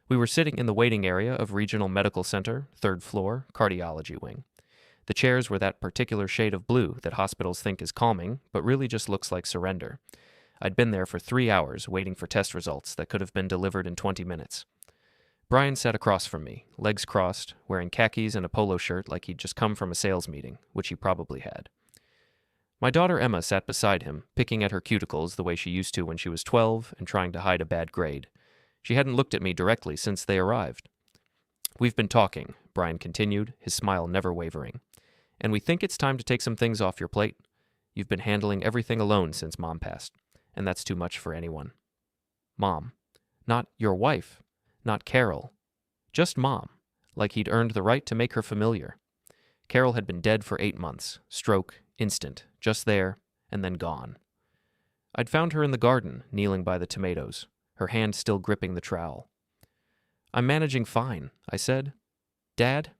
We were sitting in the waiting area of Regional Medical Center, 3rd floor, cardiology wing. The chairs were that particular shade of blue that hospitals think is calming, but really just looks like surrender. I'd been there for 3 hours waiting for test results that could have been delivered in 20 minutes. Brian sat across from me, legs crossed, wearing khakis and a polo shirt like he'd just come from a sales meeting, which he probably had. My daughter Emma sat beside him, picking at her cuticles the way she used to when she was 12 and trying to hide a bad grade. She hadn't looked at me directly since they arrived. "We've been talking," Brian continued, his smile never wavering. "And we think it's time to take some things off your plate. You've been handling everything alone since Mom passed, and that's too much for anyone." Mom. Not your wife. Not Carol. Just Mom, like he'd earned the right to make her familiar. Carol had been dead for 8 months, stroke, instant, just there, and then gone. I'd found her in the garden, kneeling by the tomatoes, her hand still gripping the trowel. "I'm managing fine," I said. "Dad?"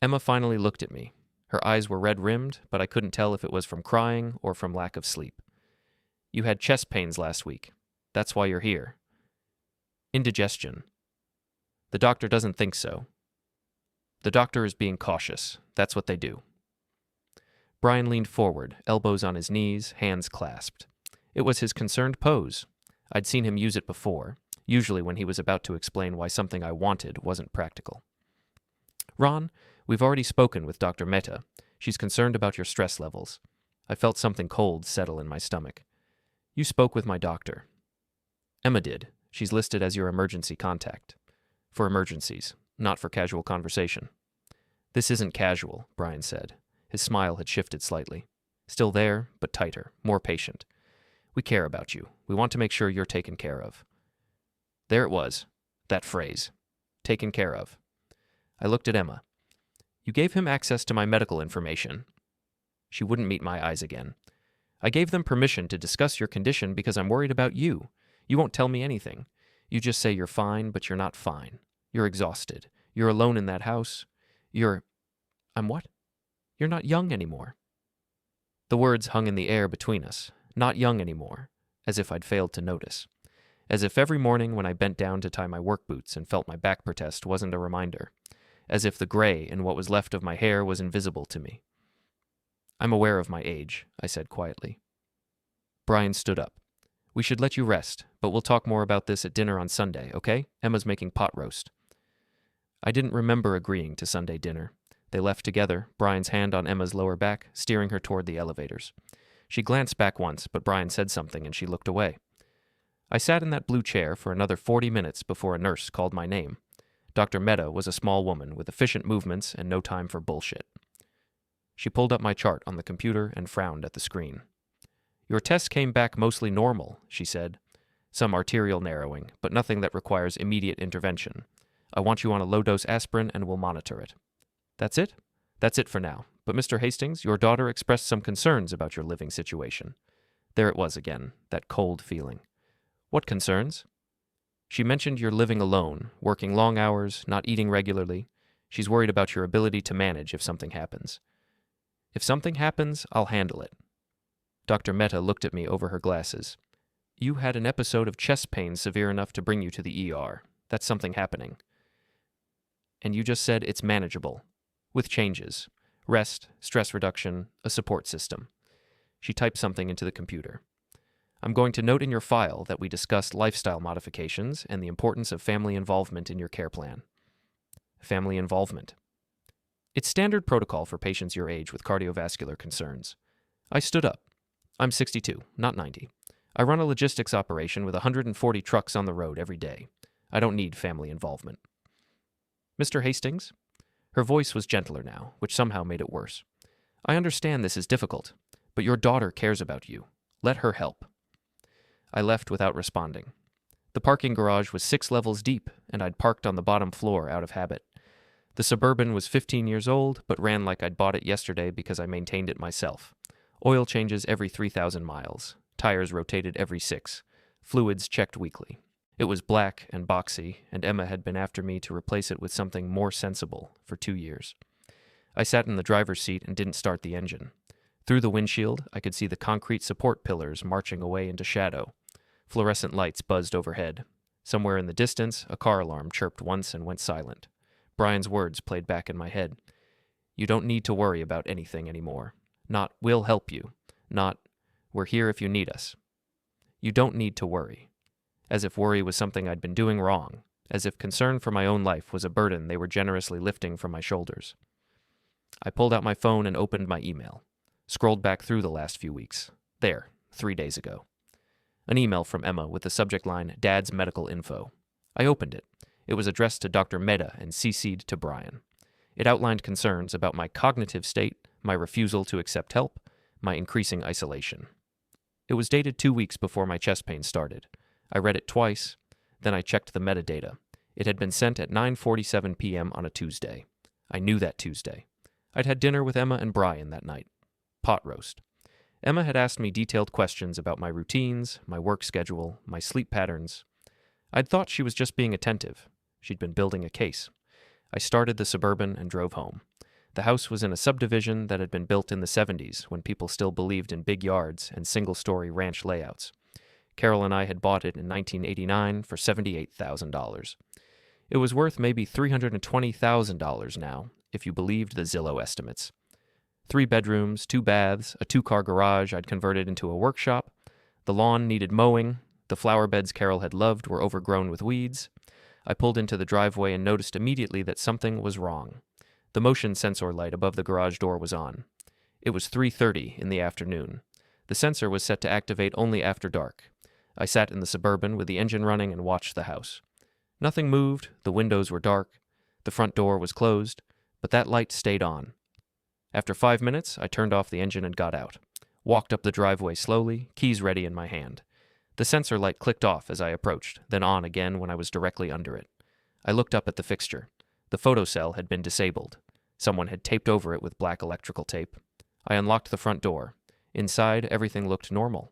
Emma finally looked at me. Her eyes were red-rimmed, but I couldn't tell if it was from crying or from lack of sleep. "You had chest pains last week. That's why you're here." "Indigestion." "The doctor doesn't think so." "The doctor is being cautious. That's what they do." Brian leaned forward, elbows on his knees, hands clasped. It was his concerned pose. I'd seen him use it before, usually when he was about to explain why something I wanted wasn't practical. "Ron, we've already spoken with Dr. Mehta. She's concerned about your stress levels." I felt something cold settle in my stomach. "You spoke with my doctor." "Emma did. She's listed as your emergency contact. For emergencies, not for casual conversation." "This isn't casual," Brian said. His smile had shifted slightly. Still there, but tighter, more patient. "We care about you. We want to make sure you're taken care of." There it was, that phrase. Taken care of. I looked at Emma. "You gave him access to my medical information." She wouldn't meet my eyes again. "I gave them permission to discuss your condition because I'm worried about you. You won't tell me anything. You just say you're fine, but you're not fine. You're exhausted. You're alone in that house. I'm what? You're not young anymore." The words hung in the air between us. Not young anymore. As if I'd failed to notice. As if every morning when I bent down to tie my work boots and felt my back protest wasn't a reminder. As if the gray in what was left of my hair was invisible to me. "I'm aware of my age," I said quietly. Brian stood up. "We should let you rest, but we'll talk more about this at dinner on Sunday, okay? Emma's making pot roast." I didn't remember agreeing to Sunday dinner. They left together, Brian's hand on Emma's lower back, steering her toward the elevators. She glanced back once, but Brian said something and she looked away. I sat in that blue chair for another 40 minutes before a nurse called my name. Dr. Mehta was a small woman with efficient movements and no time for bullshit. She pulled up my chart on the computer and frowned at the screen. "Your tests came back mostly normal," she said. "Some arterial narrowing, but nothing that requires immediate intervention. I want you on a low-dose aspirin and we'll monitor it." "That's it?" "That's it for now. But Mr. Hastings, your daughter expressed some concerns about your living situation." There it was again, that cold feeling. "What concerns?" "She mentioned you're living alone, working long hours, not eating regularly. She's worried about your ability to manage if something happens." "If something happens, I'll handle it." Dr. Mehta looked at me over her glasses. "You had an episode of chest pain severe enough to bring you to the ER. That's something happening. And you just said it's manageable. With changes. Rest, stress reduction, a support system." She typed something into the computer. "I'm going to note in your file that we discussed lifestyle modifications and the importance of family involvement in your care plan." Family involvement. It's standard protocol for patients your age with cardiovascular concerns. I stood up. I'm 62, not 90. I run a logistics operation with 140 trucks on the road every day. I don't need family involvement. "Mr. Hastings?" Her voice was gentler now, which somehow made it worse. "I understand this is difficult, but your daughter cares about you. Let her help." I left without responding. The parking garage was 6 levels deep, and I'd parked on the bottom floor out of habit. The Suburban was 15 years old, but ran like I'd bought it yesterday because I maintained it myself. Oil changes every 3,000 miles. Tires rotated every 6. Fluids checked weekly. It was black and boxy, and Emma had been after me to replace it with something more sensible for 2 years. I sat in the driver's seat and didn't start the engine. Through the windshield, I could see the concrete support pillars marching away into shadow. Fluorescent lights buzzed overhead. Somewhere in the distance, a car alarm chirped once and went silent. Brian's words played back in my head. You don't need to worry about anything anymore. Not, we'll help you. Not, we're here if you need us. You don't need to worry. As if worry was something I'd been doing wrong. As if concern for my own life was a burden they were generously lifting from my shoulders. I pulled out my phone and opened my email. Scrolled back through the last few weeks. There, 3 days ago. An email from Emma with the subject line, Dad's Medical Info. I opened it. It was addressed to Dr. Mehta and CC'd to Brian. It outlined concerns about my cognitive state, my refusal to accept help, my increasing isolation. It was dated 2 weeks before my chest pain started. I read it twice, then I checked the metadata. It had been sent at 9:47 p.m. on a Tuesday. I knew that Tuesday. I'd had dinner with Emma and Brian that night. Pot roast. Emma had asked me detailed questions about my routines, my work schedule, my sleep patterns. I'd thought she was just being attentive. She'd been building a case. I started the Suburban and drove home. The house was in a subdivision that had been built in the 70s when people still believed in big yards and single-story ranch layouts. Carol and I had bought it in 1989 for $78,000. It was worth maybe $320,000 now, if you believed the Zillow estimates. 3 bedrooms, 2 baths, a 2-car garage I'd converted into a workshop. The lawn needed mowing. The flower beds Carol had loved were overgrown with weeds. I pulled into the driveway and noticed immediately that something was wrong. The motion sensor light above the garage door was on. It was 3:30 in the afternoon. The sensor was set to activate only after dark. I sat in the Suburban with the engine running and watched the house. Nothing moved, the windows were dark, the front door was closed, but that light stayed on. After 5 minutes, I turned off the engine and got out. Walked up the driveway slowly, keys ready in my hand. The sensor light clicked off as I approached, then on again when I was directly under it. I looked up at the fixture. The photocell had been disabled. Someone had taped over it with black electrical tape. I unlocked the front door. Inside, everything looked normal.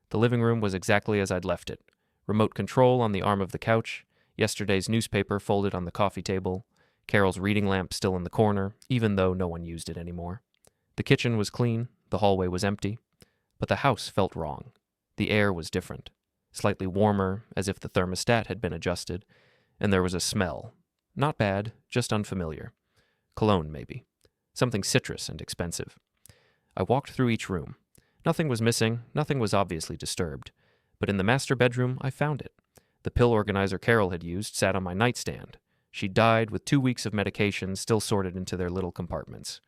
The living room was exactly as I'd left it. Remote control on the arm of the couch, yesterday's newspaper folded on the coffee table, Carol's reading lamp still in the corner, even though no one used it anymore. The kitchen was clean, the hallway was empty, but the house felt wrong. The air was different, slightly warmer, as if the thermostat had been adjusted, and there was a smell. Not bad, just unfamiliar. Cologne, maybe. Something citrus and expensive. I walked through each room. Nothing was missing, nothing was obviously disturbed, but in the master bedroom, I found it. The pill organizer Carol had used sat on my nightstand. She died with 2 weeks of medication still sorted into their little compartments.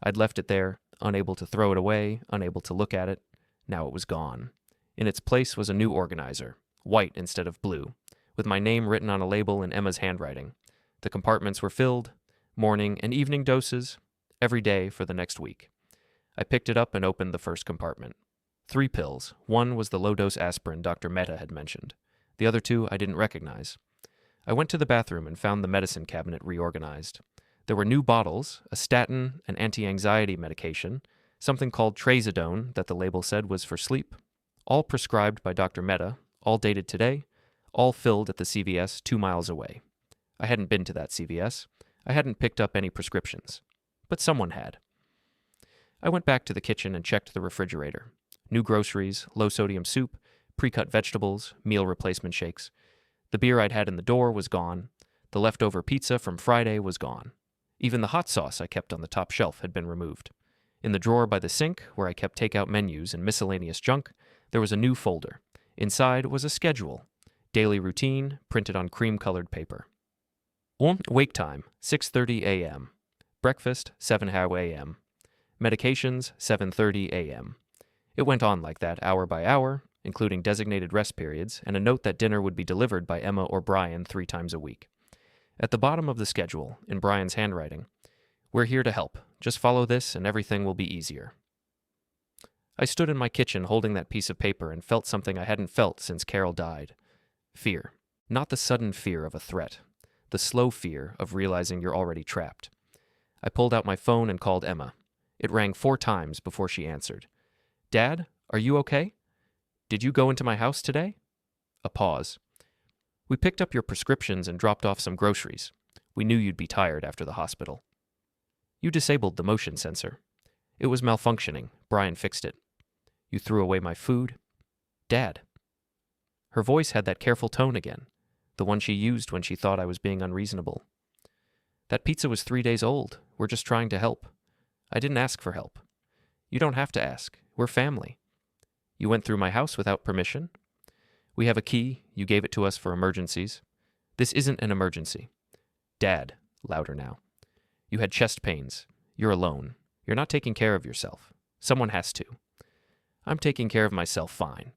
I'd left it there, unable to throw it away, unable to look at it. Now it was gone. In its place was a new organizer, white instead of blue, with my name written on a label in Emma's handwriting. The compartments were filled, morning and evening doses, every day for the next week. I picked it up and opened the first compartment. 3 pills. One was the low-dose aspirin Dr. Mehta had mentioned. The other 2 I didn't recognize. I went to the bathroom and found the medicine cabinet reorganized. There were new bottles, a statin, an anti-anxiety medication, something called trazodone that the label said was for sleep, all prescribed by Dr. Mehta, all dated today, all filled at the CVS 2 miles away. I hadn't been to that CVS. I hadn't picked up any prescriptions. But someone had. I went back to the kitchen and checked the refrigerator. New groceries, low-sodium soup, pre-cut vegetables, meal replacement shakes. The beer I'd had in the door was gone. The leftover pizza from Friday was gone. Even the hot sauce I kept on the top shelf had been removed. In the drawer by the sink, where I kept takeout menus and miscellaneous junk, there was a new folder. Inside was a schedule. Daily routine, printed on cream-colored paper. Wake time, 6:30 a.m. Breakfast, 7 a.m. Medications, 7:30 a.m. It went on like that hour by hour, including designated rest periods, and a note that dinner would be delivered by Emma or Brian 3 times a week. At the bottom of the schedule, in Brian's handwriting, "We're here to help. Just follow this and everything will be easier." I stood in my kitchen holding that piece of paper and felt something I hadn't felt since Carol died. Fear. Not the sudden fear of a threat. The slow fear of realizing you're already trapped. I pulled out my phone and called Emma. It rang 4 times before she answered. "Dad, are you okay? Did you go into my house today?" A pause. "We picked up your prescriptions and dropped off some groceries. We knew you'd be tired after the hospital." "You disabled the motion sensor." "It was malfunctioning. Brian fixed it." "You threw away my food?" "Dad." Her voice had that careful tone again. the one she used when she thought I was being unreasonable. That pizza was 3 days old. We're just trying to help. I didn't ask for help. You don't have to ask. We're family. You went through my house without permission. We have a key. You gave it to us for emergencies. This isn't an emergency. Dad, louder now. You had chest pains. You're alone. You're not taking care of yourself. Someone has to. I'm taking care of myself fine.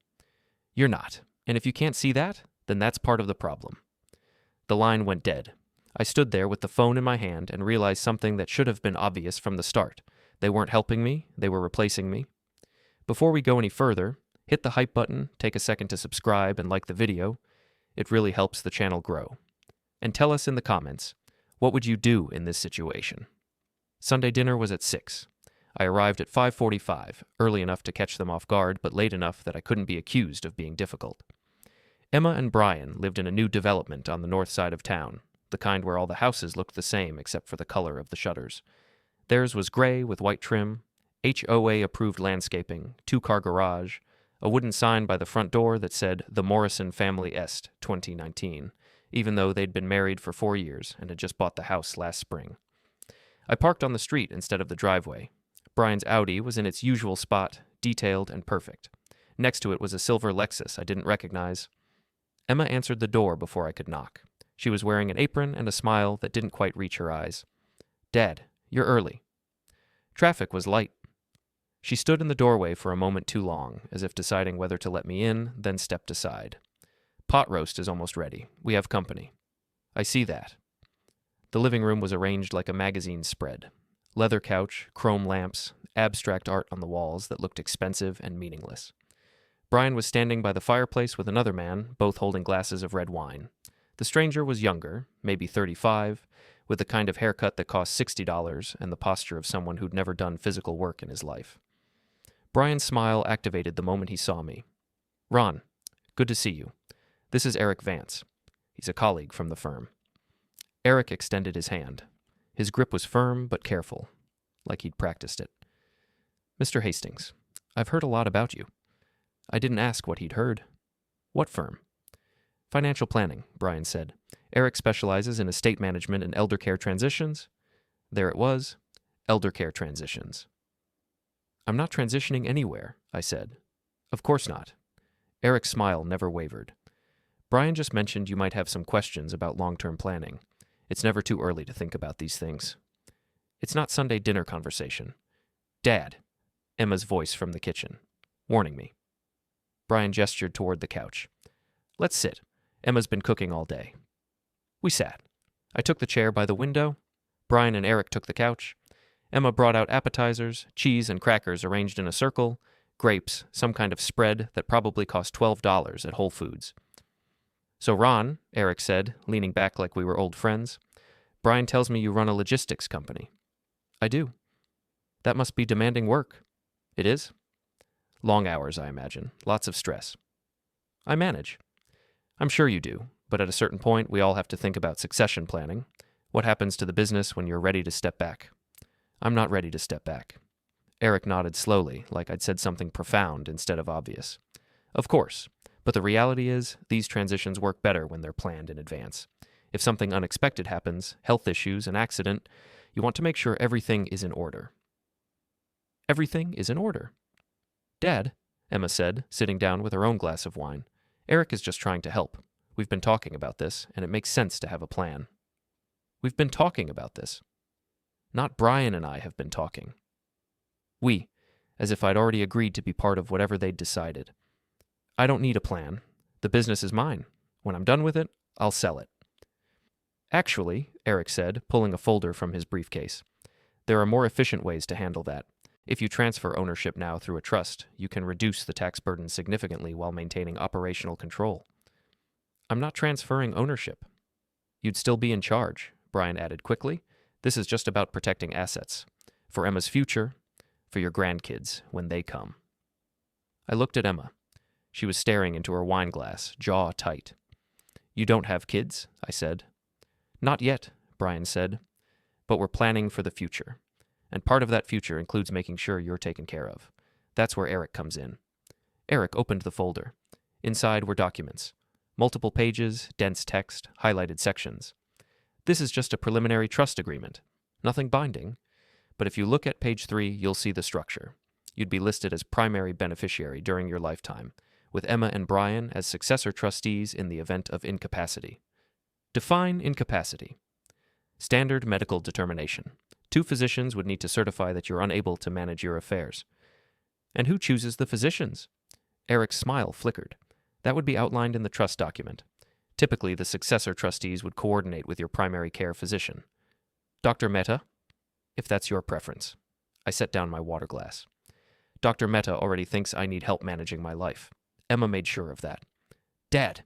You're not. And if you can't see that, then that's part of the problem. The line went dead. I stood there with the phone in my hand and realized something that should have been obvious from the start. They weren't helping me. They were replacing me. Before we go any further, hit the hype button, take a second to subscribe and like the video. It really helps the channel grow. And tell us in the comments, what would you do in this situation? Sunday dinner was at 6. I arrived at 5:45, early enough to catch them off guard, but late enough that I couldn't be accused of being difficult. Emma and Brian lived in a new development on the north side of town, the kind where all the houses looked the same except for the color of the shutters. Theirs was gray with white trim, HOA-approved landscaping, 2-car garage, a wooden sign by the front door that said, The Morrison Family Est, 2019, even though they'd been married for 4 years and had just bought the house last spring. I parked on the street instead of the driveway. Brian's Audi was in its usual spot, detailed and perfect. Next to it was a silver Lexus I didn't recognize. Emma answered the door before I could knock. She was wearing an apron and a smile that didn't quite reach her eyes. Dad, you're early. Traffic was light. She stood in the doorway for a moment too long, as if deciding whether to let me in, then stepped aside. Pot roast is almost ready. We have company. I see that. The living room was arranged like a magazine spread. Leather couch, chrome lamps, abstract art on the walls that looked expensive and meaningless. Brian was standing by the fireplace with another man, both holding glasses of red wine. The stranger was younger, maybe 35, with the kind of haircut that cost $60 and the posture of someone who'd never done physical work in his life. Brian's smile activated the moment he saw me. Ron, good to see you. This is Eric Vance. He's a colleague from the firm. Eric extended his hand. His grip was firm but careful, like he'd practiced it. Mr. Hastings, I've heard a lot about you. I didn't ask what he'd heard. What firm? Financial planning, Brian said. Eric specializes in estate management and elder care transitions. There it was, elder care transitions. I'm not transitioning anywhere, I said. Of course not. Eric's smile never wavered. Brian just mentioned you might have some questions about long-term planning. It's never too early to think about these things. It's not Sunday dinner conversation. Dad, Emma's voice from the kitchen, warning me. Brian gestured toward the couch. Let's sit. Emma's been cooking all day. We sat. I took the chair by the window. Brian and Eric took the couch. Emma brought out appetizers, cheese and crackers arranged in a circle, grapes, some kind of spread that probably cost $12 at Whole Foods. So Ron, Eric said, leaning back like we were old friends, Brian tells me you run a logistics company. I do. That must be demanding work. It is? Long hours, I imagine. Lots of stress. I manage. I'm sure you do, but at a certain point we all have to think about succession planning. What happens to the business when you're ready to step back? I'm not ready to step back. Eric nodded slowly, like I'd said something profound instead of obvious. Of course. But the reality is, these transitions work better when they're planned in advance. If something unexpected happens, health issues, an accident, you want to make sure everything is in order. Everything is in order. Dad, Emma said, sitting down with her own glass of wine. Eric is just trying to help. We've been talking about this, and it makes sense to have a plan. We've been talking about this. Not Brian and I have been talking. We, as if I'd already agreed to be part of whatever they'd decided. I don't need a plan. The business is mine. When I'm done with it, I'll sell it. Actually, Eric said, pulling a folder from his briefcase, there are more efficient ways to handle that. If you transfer ownership now through a trust, you can reduce the tax burden significantly while maintaining operational control. I'm not transferring ownership. You'd still be in charge, Brian added quickly. This is just about protecting assets. For Emma's future, for your grandkids when they come. I looked at Emma. She was staring into her wine glass, jaw tight. You don't have kids, I said. Not yet, Brian said, but we're planning for the future. And part of that future includes making sure you're taken care of. That's where Eric comes in. Eric opened the folder. Inside were documents. Multiple pages, dense text, highlighted sections. This is just a preliminary trust agreement. Nothing binding. But if you look at page 3, you'll see the structure. You'd be listed as primary beneficiary during your lifetime, with Emma and Brian as successor trustees in the event of incapacity. Define incapacity. Standard medical determination. 2 physicians would need to certify that you're unable to manage your affairs. And who chooses the physicians? Eric's smile flickered. That would be outlined in the trust document. Typically, the successor trustees would coordinate with your primary care physician. Dr. Mehta, if that's your preference. I set down my water glass. Dr. Mehta already thinks I need help managing my life. Emma made sure of that. Dad!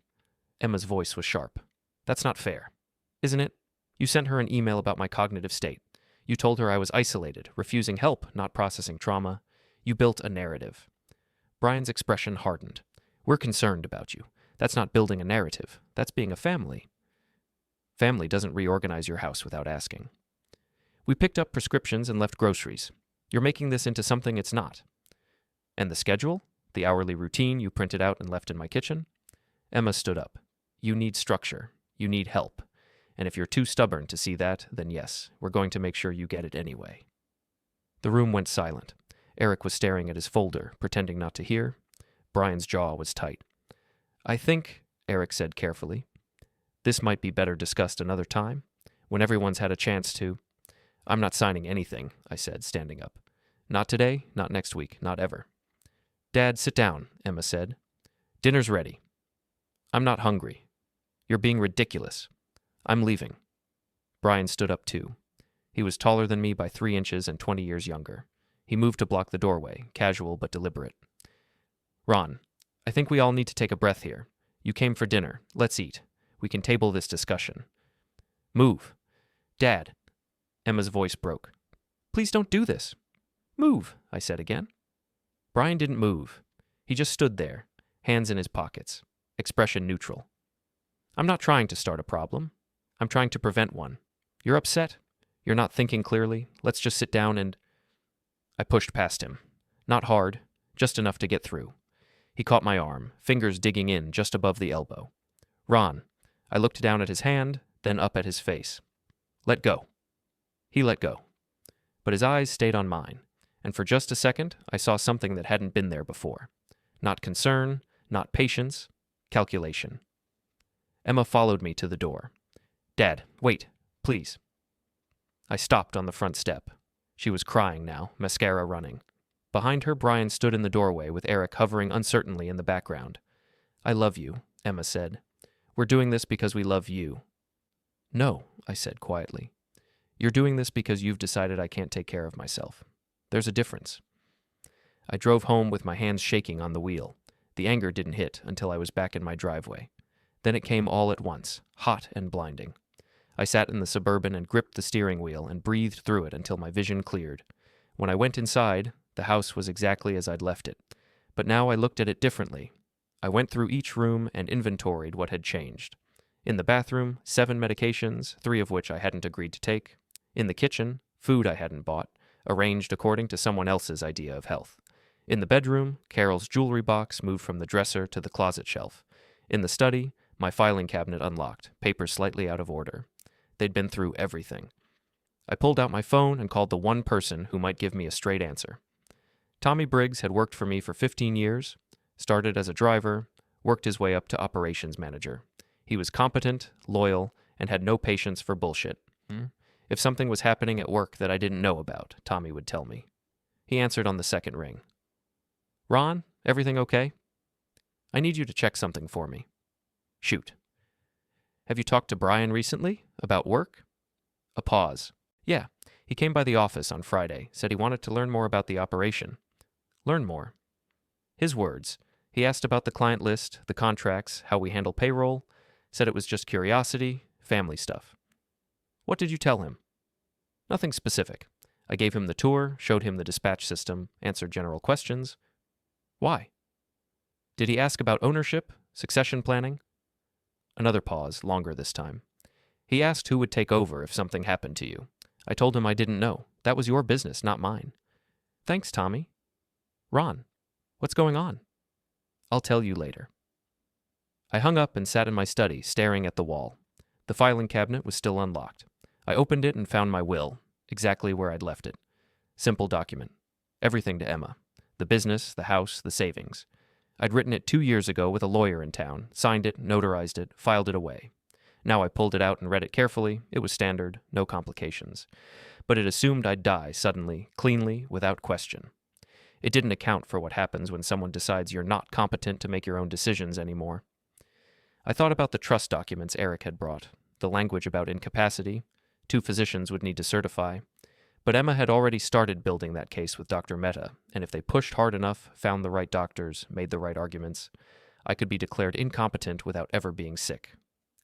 Emma's voice was sharp. That's not fair. Isn't it? You sent her an email about my cognitive state. You told her I was isolated, refusing help, not processing trauma. You built a narrative. Brian's expression hardened. We're concerned about you. That's not building a narrative. That's being a family. Family doesn't reorganize your house without asking. We picked up prescriptions and left groceries. You're making this into something it's not. And the schedule? The hourly routine you printed out and left in my kitchen? Emma stood up. You need structure. You need help. And if you're too stubborn to see that, then yes, we're going to make sure you get it anyway. The room went silent. Eric was staring at his folder, pretending not to hear. Brian's jaw was tight. I think, Eric said carefully, this might be better discussed another time, when everyone's had a chance to. I'm not signing anything, I said, standing up. Not today, not next week, not ever. Dad, sit down, Emma said. Dinner's ready. I'm not hungry. You're being ridiculous. I'm leaving. Brian stood up too. He was taller than me by 3 inches and 20 years younger. He moved to block the doorway, casual but deliberate. Ron, I think we all need to take a breath here. You came for dinner. Let's eat. We can table this discussion. Move. Dad. Emma's voice broke. Please don't do this. Move, I said again. Brian didn't move. He just stood there, hands in his pockets, expression neutral. I'm not trying to start a problem. I'm trying to prevent one. You're upset. You're not thinking clearly. Let's just sit down and... I pushed past him. Not hard, just enough to get through. He caught my arm, fingers digging in just above the elbow. Ron. I looked down at his hand, then up at his face. Let go. He let go. But his eyes stayed on mine, and for just a second, I saw something that hadn't been there before. Not concern, not patience, calculation. Emma followed me to the door. Dad, wait, please. I stopped on the front step. She was crying now, mascara running. Behind her, Brian stood in the doorway with Eric hovering uncertainly in the background. I love you, Emma said. We're doing this because we love you. No, I said quietly. You're doing this because you've decided I can't take care of myself. There's a difference. I drove home with my hands shaking on the wheel. The anger didn't hit until I was back in my driveway. Then it came all at once, hot and blinding. I sat in the Suburban and gripped the steering wheel and breathed through it until my vision cleared. When I went inside, the house was exactly as I'd left it. But now I looked at it differently. I went through each room and inventoried what had changed. In the bathroom, 7 medications, 3 of which I hadn't agreed to take. In the kitchen, food I hadn't bought, arranged according to someone else's idea of health. In the bedroom, Carol's jewelry box moved from the dresser to the closet shelf. In the study, my filing cabinet unlocked, papers slightly out of order. They'd been through everything. I pulled out my phone and called the one person who might give me a straight answer. Tommy Briggs had worked for me for 15 years, started as a driver, worked his way up to operations manager. He was competent, loyal, and had no patience for bullshit. If something was happening at work that I didn't know about, Tommy would tell me. He answered on the second ring. Ron, everything okay? I need you to check something for me. Shoot. Have you talked to Brian recently? About work? A pause. Yeah, he came by the office on Friday, said he wanted to learn more about the operation. Learn more. His words. He asked about the client list, the contracts, how we handle payroll, said it was just curiosity, family stuff. What did you tell him? Nothing specific. I gave him the tour, showed him the dispatch system, answered general questions. Why? Did he ask about ownership, succession planning? Another pause, longer this time. He asked who would take over if something happened to you. I told him I didn't know. That was your business, not mine. Thanks, Tommy. Ron, what's going on? I'll tell you later. I hung up and sat in my study, staring at the wall. The filing cabinet was still unlocked. I opened it and found my will, exactly where I'd left it. Simple document. Everything to Emma. The business, the house, the savings. I'd written it 2 years ago with a lawyer in town, signed it, notarized it, filed it away. Now I pulled it out and read it carefully. It was standard, no complications. But it assumed I'd die suddenly, cleanly, without question. It didn't account for what happens when someone decides you're not competent to make your own decisions anymore. I thought about the trust documents Eric had brought, the language about incapacity. 2 physicians would need to certify. But Emma had already started building that case with Dr. Mehta, and if they pushed hard enough, found the right doctors, made the right arguments, I could be declared incompetent without ever being sick.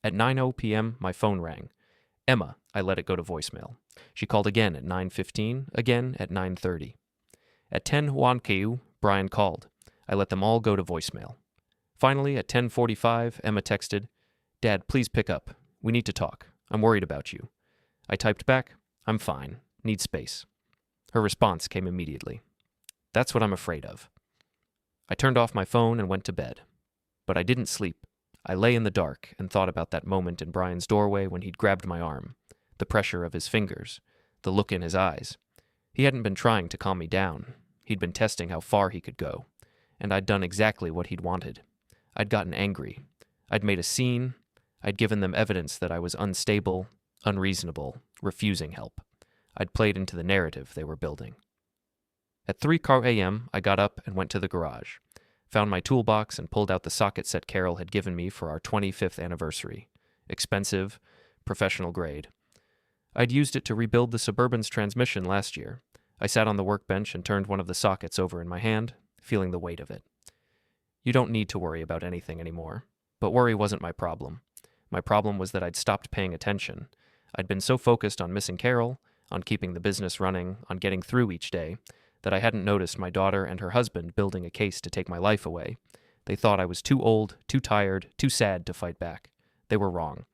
At 9:00 p.m., my phone rang. Emma, I let it go to voicemail. She called again at 9:15, again at 9:30. At 10 Huanqiu, Brian called. I let them all go to voicemail. Finally, at 10:45, Emma texted, "Dad, please pick up. We need to talk. I'm worried about you." I typed back, "I'm fine. Need space." Her response came immediately. "That's what I'm afraid of." I turned off my phone and went to bed. But I didn't sleep. I lay in the dark and thought about that moment in Brian's doorway when he'd grabbed my arm, the pressure of his fingers, the look in his eyes. He hadn't been trying to calm me down. He'd been testing how far he could go. And I'd done exactly what he'd wanted. I'd gotten angry. I'd made a scene. I'd given them evidence that I was unstable, unreasonable, refusing help. I'd played into the narrative they were building. At 3 a.m., I got up and went to the garage, found my toolbox and pulled out the socket set Carol had given me for our 25th anniversary. Expensive, professional grade. I'd used it to rebuild the Suburban's transmission last year. I sat on the workbench and turned one of the sockets over in my hand, feeling the weight of it. You don't need to worry about anything anymore. But worry wasn't my problem. My problem was that I'd stopped paying attention. I'd been so focused on missing Carol, on keeping the business running, on getting through each day, that I hadn't noticed my daughter and her husband building a case to take my life away. They thought I was too old, too tired, too sad to fight back. They were wrong.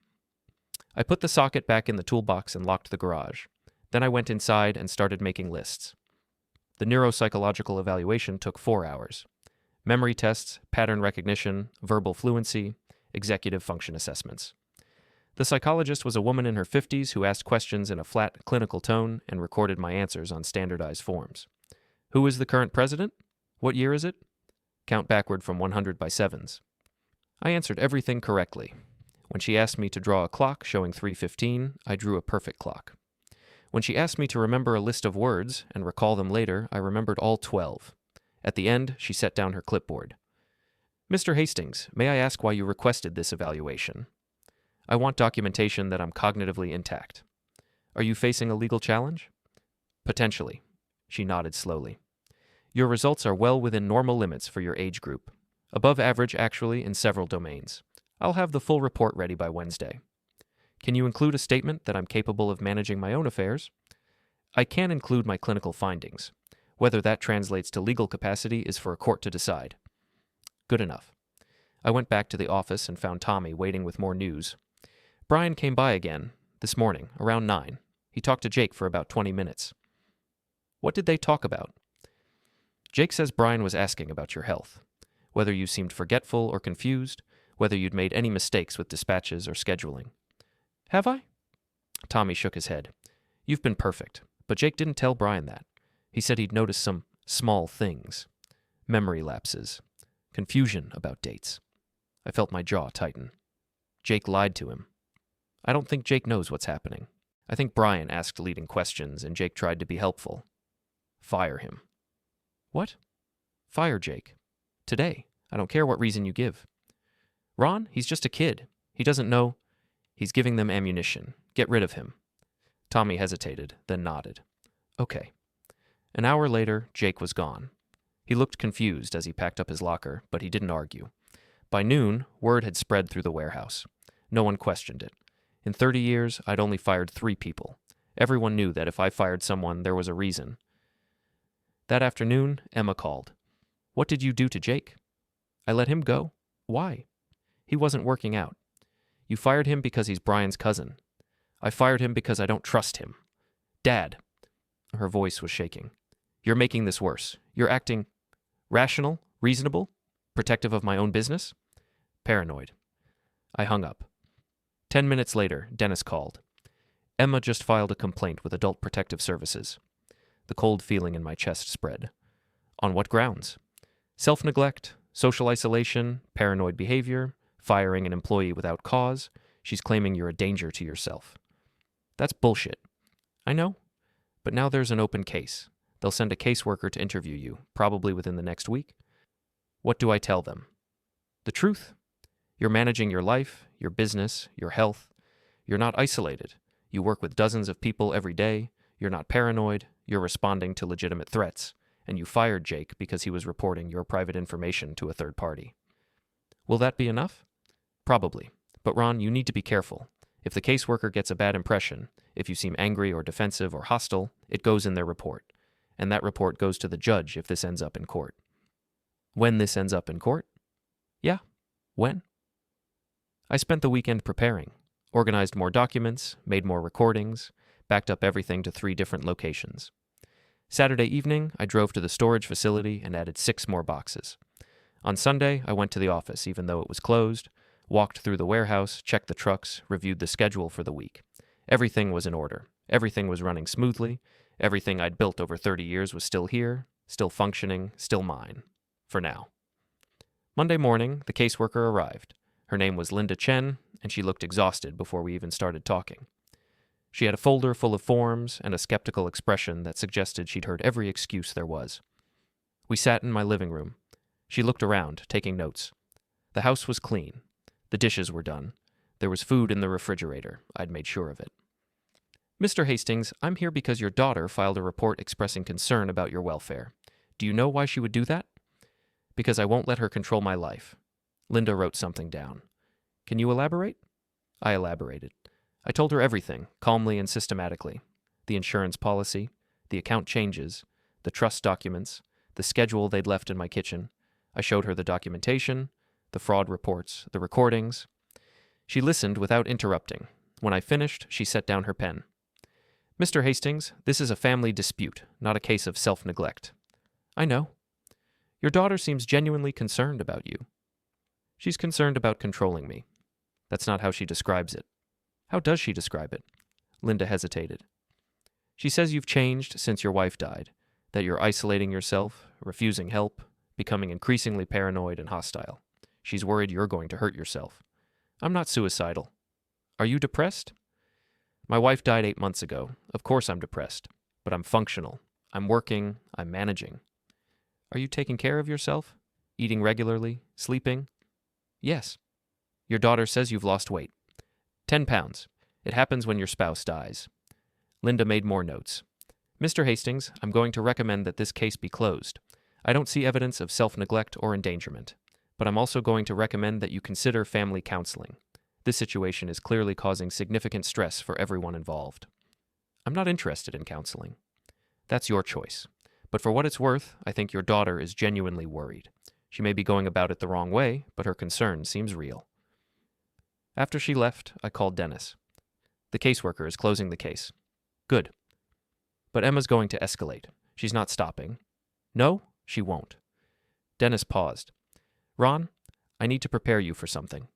I put the socket back in the toolbox and locked the garage. Then I went inside and started making lists. The neuropsychological evaluation took 4 hours. Memory tests, pattern recognition, verbal fluency, executive function assessments. The psychologist was a woman in her 50s who asked questions in a flat, clinical tone and recorded my answers on standardized forms. Who is the current president? What year is it? Count backward from 100 by sevens. I answered everything correctly. When she asked me to draw a clock showing 3:15, I drew a perfect clock. When she asked me to remember a list of words and recall them later, I remembered all 12. At the end, she set down her clipboard. "Mr. Hastings, may I ask why you requested this evaluation?" "I want documentation that I'm cognitively intact." "Are you facing a legal challenge?" "Potentially." She nodded slowly. "Your results are well within normal limits for your age group. Above average, actually, in several domains. I'll have the full report ready by Wednesday." "Can you include a statement that I'm capable of managing my own affairs?" "I can include my clinical findings. Whether that translates to legal capacity is for a court to decide." "Good enough." I went back to the office and found Tommy waiting with more news. "Brian came by again, this morning, around 9. He talked to Jake for about 20 minutes. "What did they talk about?" "Jake says Brian was asking about your health. Whether you seemed forgetful or confused, whether you'd made any mistakes with dispatches or scheduling." "Have I?" Tommy shook his head. "You've been perfect, but Jake didn't tell Brian that. He said he'd noticed some small things. Memory lapses. Confusion about dates." I felt my jaw tighten. Jake lied to him. I don't think Jake knows what's happening. I think Brian asked leading questions and Jake tried to be helpful. Fire him. "What?" "Fire Jake. Today. I don't care what reason you give." "Ron, he's just a kid. He doesn't know." "He's giving them ammunition. Get rid of him." Tommy hesitated, then nodded. "Okay." An hour later, Jake was gone. He looked confused as he packed up his locker, but he didn't argue. By noon, word had spread through the warehouse. No one questioned it. In 30 years, I'd only fired 3 people. Everyone knew that if I fired someone, there was a reason. That afternoon, Emma called. "What did you do to Jake?" "I let him go." "Why?" "He wasn't working out." "You fired him because he's Brian's cousin." "I fired him because I don't trust him." "Dad." Her voice was shaking. "You're making this worse. You're acting rational, reasonable, protective of my own business." "Paranoid." I hung up. 10 minutes later, Dennis called. Emma just filed a complaint with Adult Protective Services. The cold feeling in my chest spread. On what grounds? Self-neglect, social isolation, paranoid behavior, firing an employee without cause. She's claiming you're a danger to yourself. That's bullshit. I know. But now there's an open case. They'll send a caseworker to interview you, probably within the next week. What do I tell them? The truth. You're managing your life, your business, your health. You're not isolated. You work with dozens of people every day. You're not paranoid. You're responding to legitimate threats. And you fired Jake because he was reporting your private information to a third party. Will that be enough? Probably. But Ron, you need to be careful. If the caseworker gets a bad impression, if you seem angry or defensive or hostile, it goes in their report. And that report goes to the judge if this ends up in court. When this ends up in court? Yeah. When? I spent the weekend preparing, organized more documents, made more recordings, backed up everything to 3 different locations. Saturday evening, I drove to the storage facility and added 6 more boxes. On Sunday, I went to the office, even though it was closed, walked through the warehouse, checked the trucks, reviewed the schedule for the week. Everything was in order. Everything was running smoothly. Everything I'd built over 30 years was still here, still functioning, still mine. For now. Monday morning, the caseworker arrived. Her name was Linda Chen, and she looked exhausted before we even started talking. She had a folder full of forms and a skeptical expression that suggested she'd heard every excuse there was. We sat in my living room. She looked around, taking notes. The house was clean. The dishes were done. There was food in the refrigerator. I'd made sure of it. Mr. Hastings, I'm here because your daughter filed a report expressing concern about your welfare. Do you know why she would do that? Because I won't let her control my life. Linda wrote something down. Can you elaborate? I elaborated. I told her everything, calmly and systematically. The insurance policy, the account changes, the trust documents, the schedule they'd left in my kitchen. I showed her the documentation, the fraud reports, the recordings. She listened without interrupting. When I finished, she set down her pen. Mr. Hastings, this is a family dispute, not a case of self-neglect. I know. Your daughter seems genuinely concerned about you. She's concerned about controlling me. That's not how she describes it. How does she describe it? Linda hesitated. She says you've changed since your wife died, that you're isolating yourself, refusing help, becoming increasingly paranoid and hostile. She's worried you're going to hurt yourself. I'm not suicidal. Are you depressed? My wife died 8 months ago. Of course I'm depressed, but I'm functional. I'm working. I'm managing. Are you taking care of yourself? Eating regularly? Sleeping? Yes. Your daughter says you've lost weight. 10 pounds. It happens when your spouse dies. Linda made more notes. Mr. Hastings, I'm going to recommend that this case be closed. I don't see evidence of self-neglect or endangerment, but I'm also going to recommend that you consider family counseling. This situation is clearly causing significant stress for everyone involved. I'm not interested in counseling. That's your choice. But for what it's worth, I think your daughter is genuinely worried. She may be going about it the wrong way, but her concern seems real. After she left, I called Dennis. The caseworker is closing the case. Good. But Emma's going to escalate. She's not stopping. No, she won't. Dennis paused. Ron, I need to prepare you for something.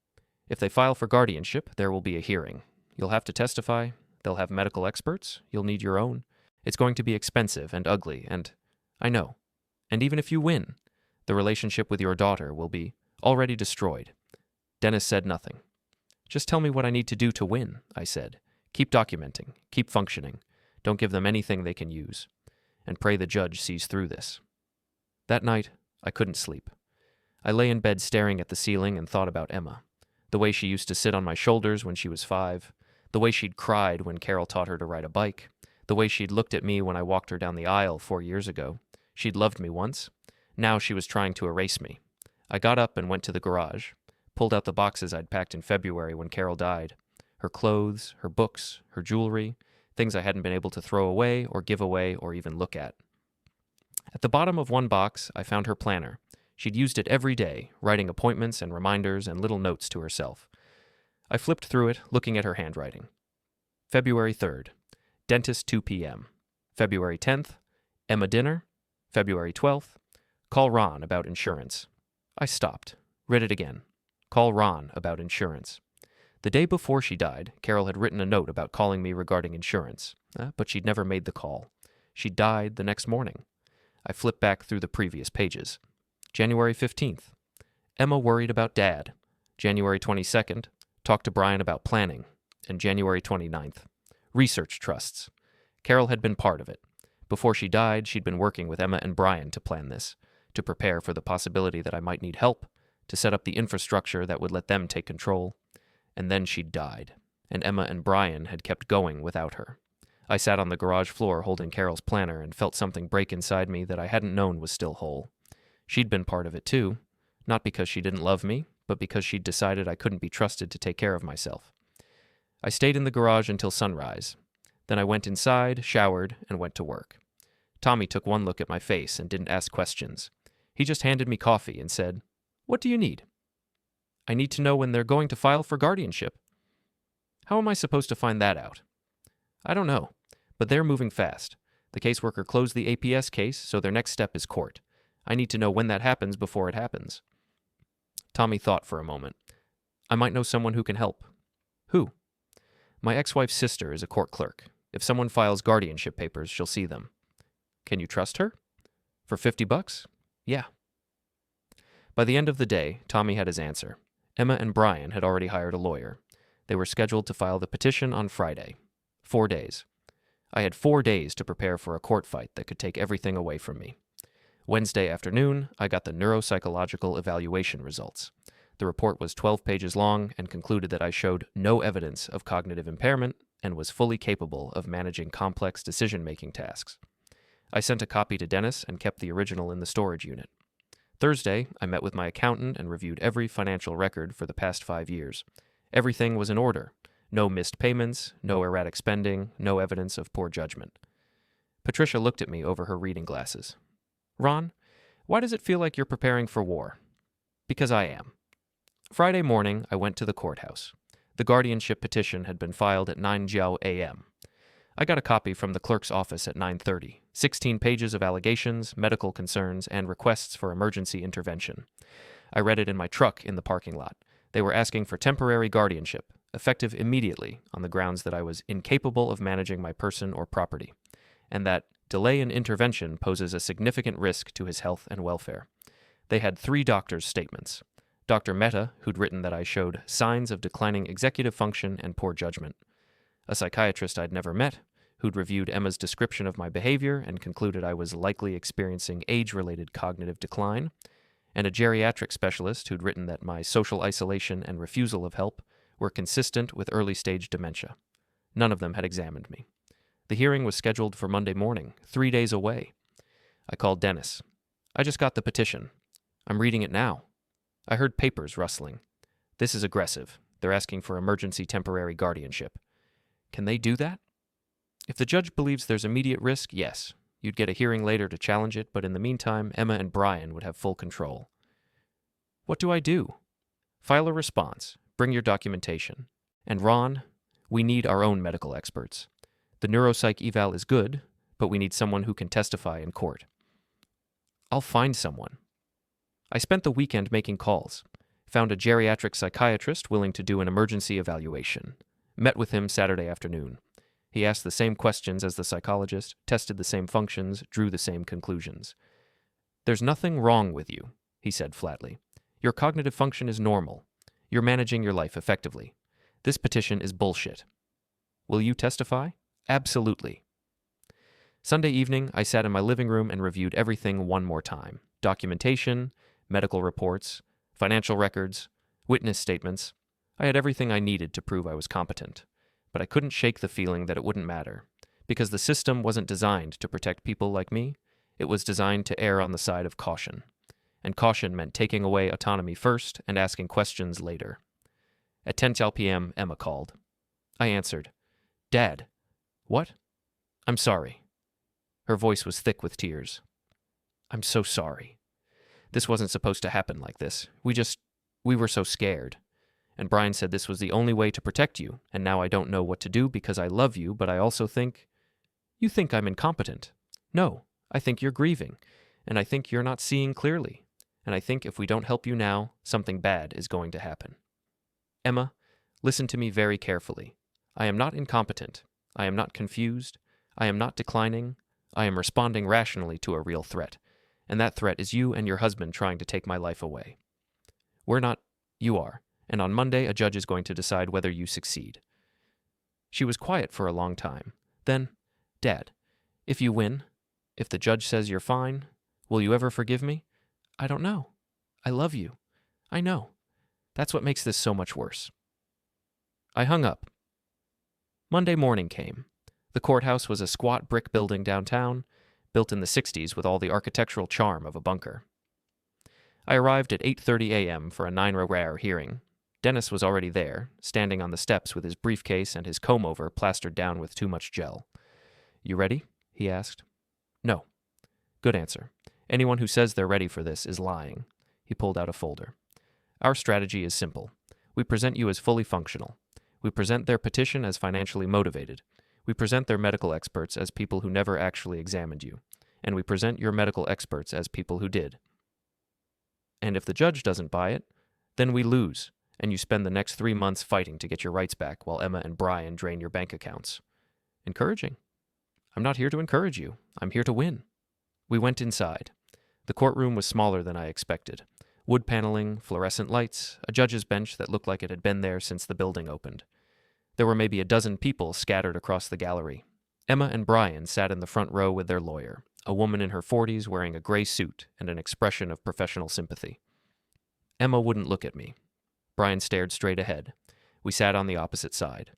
If they file for guardianship, there will be a hearing. You'll have to testify. They'll have medical experts. You'll need your own. It's going to be expensive and ugly, and I know. And even if you win, the relationship with your daughter will be already destroyed. Dennis said nothing. Just tell me what I need to do to win, I said. Keep documenting. Keep functioning. Don't give them anything they can use. And pray the judge sees through this. That night, I couldn't sleep. I lay in bed staring at the ceiling and thought about Emma. The way she used to sit on my shoulders when she was 5. The way she'd cried when Carol taught her to ride a bike. The way she'd looked at me when I walked her down the aisle 4 years ago. She'd loved me once. Now she was trying to erase me. I got up and went to the garage, pulled out the boxes I'd packed in February when Carol died. Her clothes, her books, her jewelry, things I hadn't been able to throw away or give away or even look at. At the bottom of one box, I found her planner. She'd used it every day, writing appointments and reminders and little notes to herself. I flipped through it, looking at her handwriting. February 3rd, dentist 2 p.m. February 10th, Emma dinner. February 12th, call Ron about insurance. I stopped, read it again. Call Ron about insurance. The day before she died, Carol had written a note about calling me regarding insurance, but she'd never made the call. She died the next morning. I flipped back through the previous pages. January 15th. Emma worried about Dad. January 22nd. Talked to Brian about planning. And January 29th. Research trusts. Carol had been part of it. Before she died, she'd been working with Emma and Brian to plan this, to prepare for the possibility that I might need help, to set up the infrastructure that would let them take control. And then she died, and Emma and Brian had kept going without her. I sat on the garage floor holding Carol's planner and felt something break inside me that I hadn't known was still whole. She'd been part of it too, not because she didn't love me, but because she'd decided I couldn't be trusted to take care of myself. I stayed in the garage until sunrise. Then I went inside, showered, and went to work. Tommy took one look at my face and didn't ask questions. He just handed me coffee and said, "What do you need?" "I need to know when they're going to file for guardianship." "How am I supposed to find that out?" "I don't know, but they're moving fast. The caseworker closed the APS case, so their next step is court. I need to know when that happens before it happens." Tommy thought for a moment. "I might know someone who can help." "Who?" "My ex-wife's sister is a court clerk. If someone files guardianship papers, she'll see them." "Can you trust her?" "For $50? Yeah." By the end of the day, Tommy had his answer. Emma and Brian had already hired a lawyer. They were scheduled to file the petition on Friday. 4 days. I had 4 days to prepare for a court fight that could take everything away from me. Wednesday afternoon, I got the neuropsychological evaluation results. The report was 12 pages long and concluded that I showed no evidence of cognitive impairment and was fully capable of managing complex decision-making tasks. I sent a copy to Dennis and kept the original in the storage unit. Thursday, I met with my accountant and reviewed every financial record for the past 5 years. Everything was in order. No missed payments, no erratic spending, no evidence of poor judgment. Patricia looked at me over her reading glasses. "Ron, why does it feel like you're preparing for war?" "Because I am." Friday morning, I went to the courthouse. The guardianship petition had been filed at 9 a.m. I got a copy from the clerk's office at 9:30, 16 pages of allegations, medical concerns, and requests for emergency intervention. I read it in my truck in the parking lot. They were asking for temporary guardianship, effective immediately on the grounds that I was incapable of managing my person or property, and that delay in intervention poses a significant risk to his health and welfare. They had 3 doctors' statements. Dr. Mehta, who'd written that I showed signs of declining executive function and poor judgment. A psychiatrist I'd never met, who'd reviewed Emma's description of my behavior and concluded I was likely experiencing age-related cognitive decline. And a geriatric specialist who'd written that my social isolation and refusal of help were consistent with early-stage dementia. None of them had examined me. The hearing was scheduled for Monday morning, 3 days away. I called Dennis. "I just got the petition. I'm reading it now." I heard papers rustling. "This is aggressive. They're asking for emergency temporary guardianship." "Can they do that?" "If the judge believes there's immediate risk, yes. You'd get a hearing later to challenge it, but in the meantime, Emma and Brian would have full control." "What do I do?" "File a response. Bring your documentation. And Ron, we need our own medical experts. The neuropsych eval is good, but we need someone who can testify in court." "I'll find someone." I spent the weekend making calls. Found a geriatric psychiatrist willing to do an emergency evaluation. Met with him Saturday afternoon. He asked the same questions as the psychologist, tested the same functions, drew the same conclusions. "There's nothing wrong with you," he said flatly. "Your cognitive function is normal. You're managing your life effectively. This petition is bullshit." "Will you testify?" "Absolutely." Sunday evening, I sat in my living room and reviewed everything one more time. Documentation, medical reports, financial records, witness statements. I had everything I needed to prove I was competent. But I couldn't shake the feeling that it wouldn't matter, because the system wasn't designed to protect people like me. It was designed to err on the side of caution. And caution meant taking away autonomy first and asking questions later. At 10 p.m., Emma called. I answered. "Dad." "What?" "I'm sorry." Her voice was thick with tears. "I'm so sorry. This wasn't supposed to happen like this. We were so scared. And Brian said this was the only way to protect you, and now I don't know what to do because I love you, but I also think..." "You think I'm incompetent." "No, I think you're grieving, and I think you're not seeing clearly, and I think if we don't help you now, something bad is going to happen. Emma, Listen to me very carefully. I am not incompetent. I am not confused. I am not declining. I am responding rationally to a real threat, and that threat is you and your husband trying to take my life away. We're not. You are, and on Monday a judge is going to decide whether you succeed." She was quiet for a long time. Then, "Dad, if you win, if the judge says you're fine, will you ever forgive me?" "I don't know. I love you. I know. That's what makes this so much worse." I hung up. Monday morning came. The courthouse was a squat brick building downtown, built in the 60s with all the architectural charm of a bunker. I arrived at 8:30 a.m. for a 9-hour hearing. Dennis was already there, standing on the steps with his briefcase and his comb-over plastered down with too much gel. "You ready?" he asked. "No." "Good answer. Anyone who says they're ready for this is lying." He pulled out a folder. "Our strategy is simple. We present you as fully functional. We present their petition as financially motivated. We present their medical experts as people who never actually examined you. And we present your medical experts as people who did. And if the judge doesn't buy it, then we lose, and you spend the next 3 months fighting to get your rights back while Emma and Brian drain your bank accounts." Encouraging. I'm not here to encourage you. I'm here to win. We went inside. The courtroom was smaller than I expected. Wood paneling, fluorescent lights, a judge's bench that looked like it had been there since the building opened. There were maybe a dozen people scattered across the gallery. Emma and Brian sat in the front row with their lawyer, a woman in her 40s wearing a gray suit and an expression of professional sympathy. Emma wouldn't look at me. Brian stared straight ahead. We sat on the opposite side.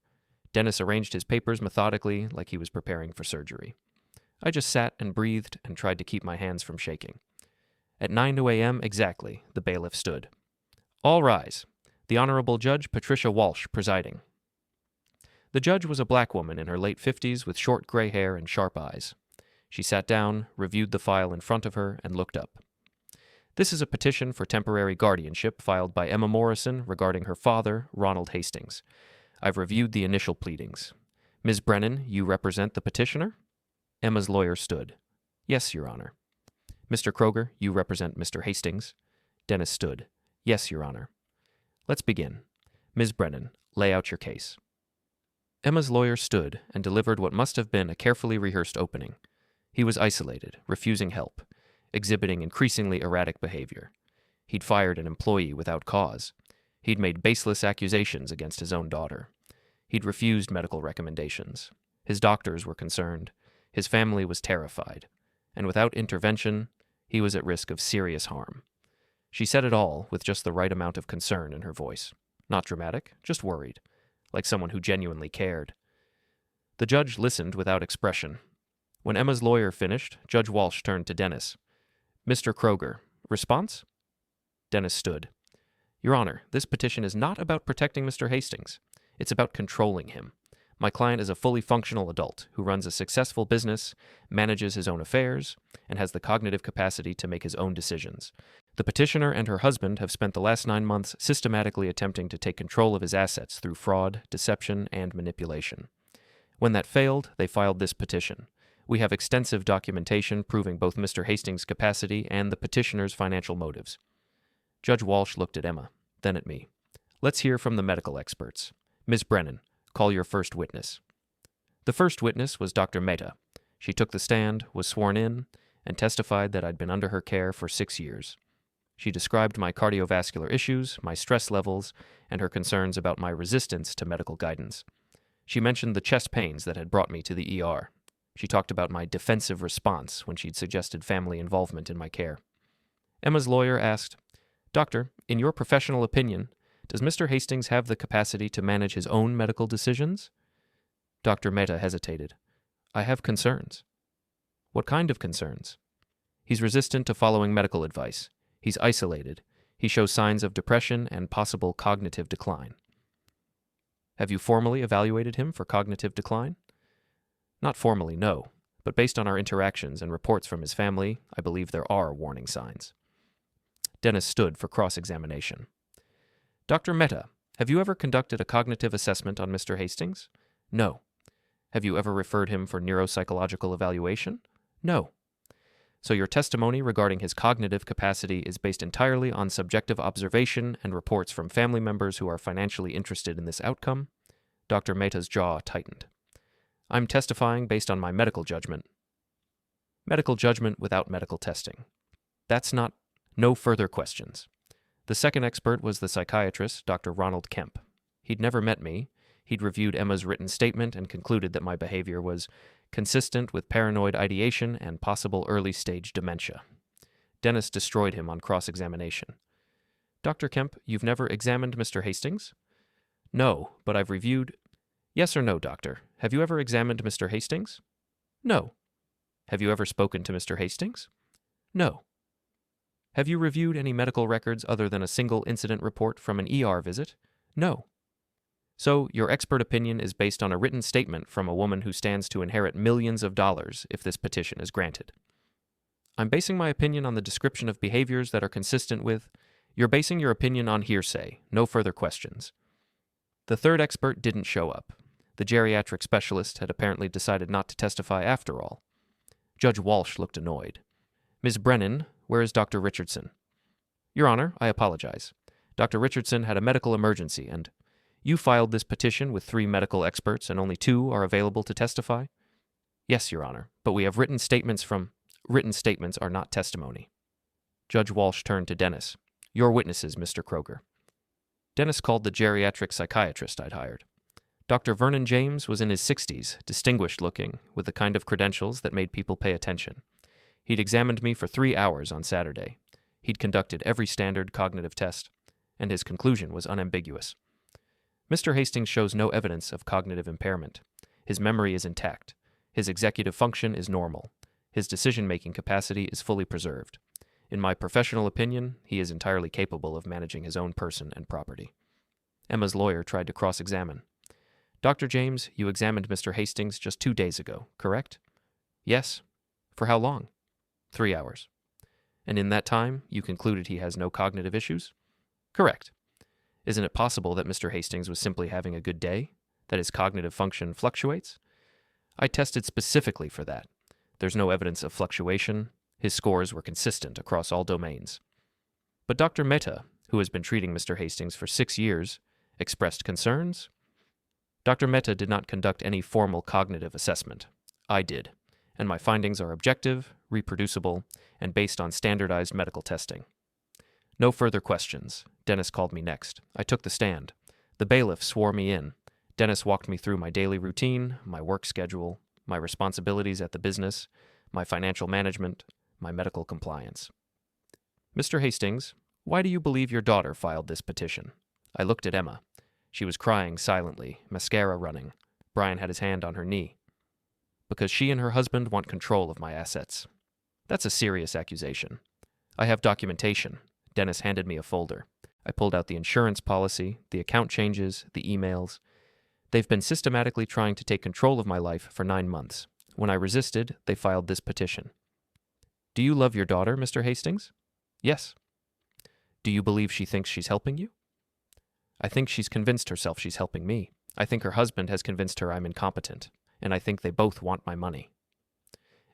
Dennis arranged his papers methodically, like he was preparing for surgery. I just sat and breathed and tried to keep my hands from shaking. At 9 a.m. exactly, the bailiff stood. "All rise. The Honorable Judge Patricia Walsh presiding." The judge was a black woman in her late 50s with short gray hair and sharp eyes. She sat down, reviewed the file in front of her, and looked up. "This is a petition for temporary guardianship filed by Emma Morrison regarding her father, Ron Hastings. I've reviewed the initial pleadings. Ms. Brennan, you represent the petitioner?" Emma's lawyer stood. "Yes, Your Honor." "Mr. Kroger, you represent Mr. Hastings." Dennis stood. "Yes, Your Honor." "Let's begin. Ms. Brennan, lay out your case." Emma's lawyer stood and delivered what must have been a carefully rehearsed opening. He was isolated, refusing help, exhibiting increasingly erratic behavior. He'd fired an employee without cause. He'd made baseless accusations against his own daughter. He'd refused medical recommendations. His doctors were concerned. His family was terrified. And without intervention, he was at risk of serious harm. She said it all with just the right amount of concern in her voice. Not dramatic, just worried, like someone who genuinely cared. The judge listened without expression. When Emma's lawyer finished, Judge Walsh turned to Dennis. "Mr. Kroger, response?" Dennis stood. "Your Honor, this petition is not about protecting Mr. Hastings. It's about controlling him. My client is a fully functional adult who runs a successful business, manages his own affairs, and has the cognitive capacity to make his own decisions. The petitioner and her husband have spent the last 9 months systematically attempting to take control of his assets through fraud, deception, and manipulation. When that failed, they filed this petition. We have extensive documentation proving both Mr. Hastings' capacity and the petitioner's financial motives." Judge Walsh looked at Emma, then at me. "Let's hear from the medical experts. Ms. Brennan, call your first witness." The first witness was Dr. Mehta. She took the stand, was sworn in, and testified that I'd been under her care for 6 years. She described my cardiovascular issues, my stress levels, and her concerns about my resistance to medical guidance. She mentioned the chest pains that had brought me to the ER. She talked about my defensive response when she'd suggested family involvement in my care. Emma's lawyer asked, "Doctor, in your professional opinion, does Mr. Hastings have the capacity to manage his own medical decisions?" Dr. Mehta hesitated. "I have concerns." "What kind of concerns?" "He's resistant to following medical advice. He's isolated. He shows signs of depression and possible cognitive decline." "Have you formally evaluated him for cognitive decline?" "Not formally, no. But based on our interactions and reports from his family, I believe there are warning signs." Dennis stood for cross-examination. "Dr. Mehta, have you ever conducted a cognitive assessment on Mr. Hastings?" "No." "Have you ever referred him for neuropsychological evaluation?" "No." So your testimony regarding his cognitive capacity is based entirely on subjective observation and reports from family members who are financially interested in this outcome? Dr. Mehta's jaw tightened. I'm testifying based on my medical judgment. Medical judgment without medical testing. That's not... No further questions. The second expert was the psychiatrist, Dr. Ronald Kemp. He'd never met me. He'd reviewed Emma's written statement and concluded that my behavior was consistent with paranoid ideation and possible early-stage dementia. Dennis destroyed him on cross-examination. Dr. Kemp, you've never examined Mr. Hastings? No, but I've reviewed... Yes or no, doctor? Have you ever examined Mr. Hastings? No. Have you ever spoken to Mr. Hastings? No. Have you reviewed any medical records other than a single incident report from an ER visit? No. So, your expert opinion is based on a written statement from a woman who stands to inherit millions of dollars if this petition is granted. I'm basing my opinion on the description of behaviors that are consistent with... You're basing your opinion on hearsay. No further questions. The third expert didn't show up. The geriatric specialist had apparently decided not to testify after all. Judge Walsh looked annoyed. Ms. Brennan, where is Dr. Richardson? Your Honor, I apologize. Dr. Richardson had a medical emergency and... You filed this petition with 3 medical experts and only 2 are available to testify? Yes, Your Honor, but we have written statements from... Written statements are not testimony. Judge Walsh turned to Dennis. Your witnesses, Mr. Kroger. Dennis called the geriatric psychiatrist I'd hired. Dr. Vernon James was in his 60s, distinguished looking, with the kind of credentials that made people pay attention. He'd examined me for 3 hours on Saturday. He'd conducted every standard cognitive test, and his conclusion was unambiguous. Mr. Hastings shows no evidence of cognitive impairment. His memory is intact. His executive function is normal. His decision-making capacity is fully preserved. In my professional opinion, he is entirely capable of managing his own person and property. Emma's lawyer tried to cross-examine. Dr. James, you examined Mr. Hastings just 2 days ago, correct? Yes. For how long? 3 hours. And in that time, you concluded he has no cognitive issues? Correct. Isn't it possible that Mr. Hastings was simply having a good day? That his cognitive function fluctuates? I tested specifically for that. There's no evidence of fluctuation. His scores were consistent across all domains. But Dr. Mehta, who has been treating Mr. Hastings for 6 years, expressed concerns. Dr. Mehta did not conduct any formal cognitive assessment. I did, and my findings are objective, reproducible, and based on standardized medical testing. No further questions. Dennis called me next. I took the stand. The bailiff swore me in. Dennis walked me through my daily routine, my work schedule, my responsibilities at the business, my financial management, my medical compliance. Mr. Hastings, why do you believe your daughter filed this petition? I looked at Emma. She was crying silently, mascara running. Brian had his hand on her knee. Because she and her husband want control of my assets. That's a serious accusation. I have documentation. Dennis handed me a folder. I pulled out the insurance policy, the account changes, the emails. They've been systematically trying to take control of my life for 9 months. When I resisted, they filed this petition. Do you love your daughter, Mr. Hastings? Yes. Do you believe she thinks she's helping you? I think she's convinced herself she's helping me. I think her husband has convinced her I'm incompetent, and I think they both want my money.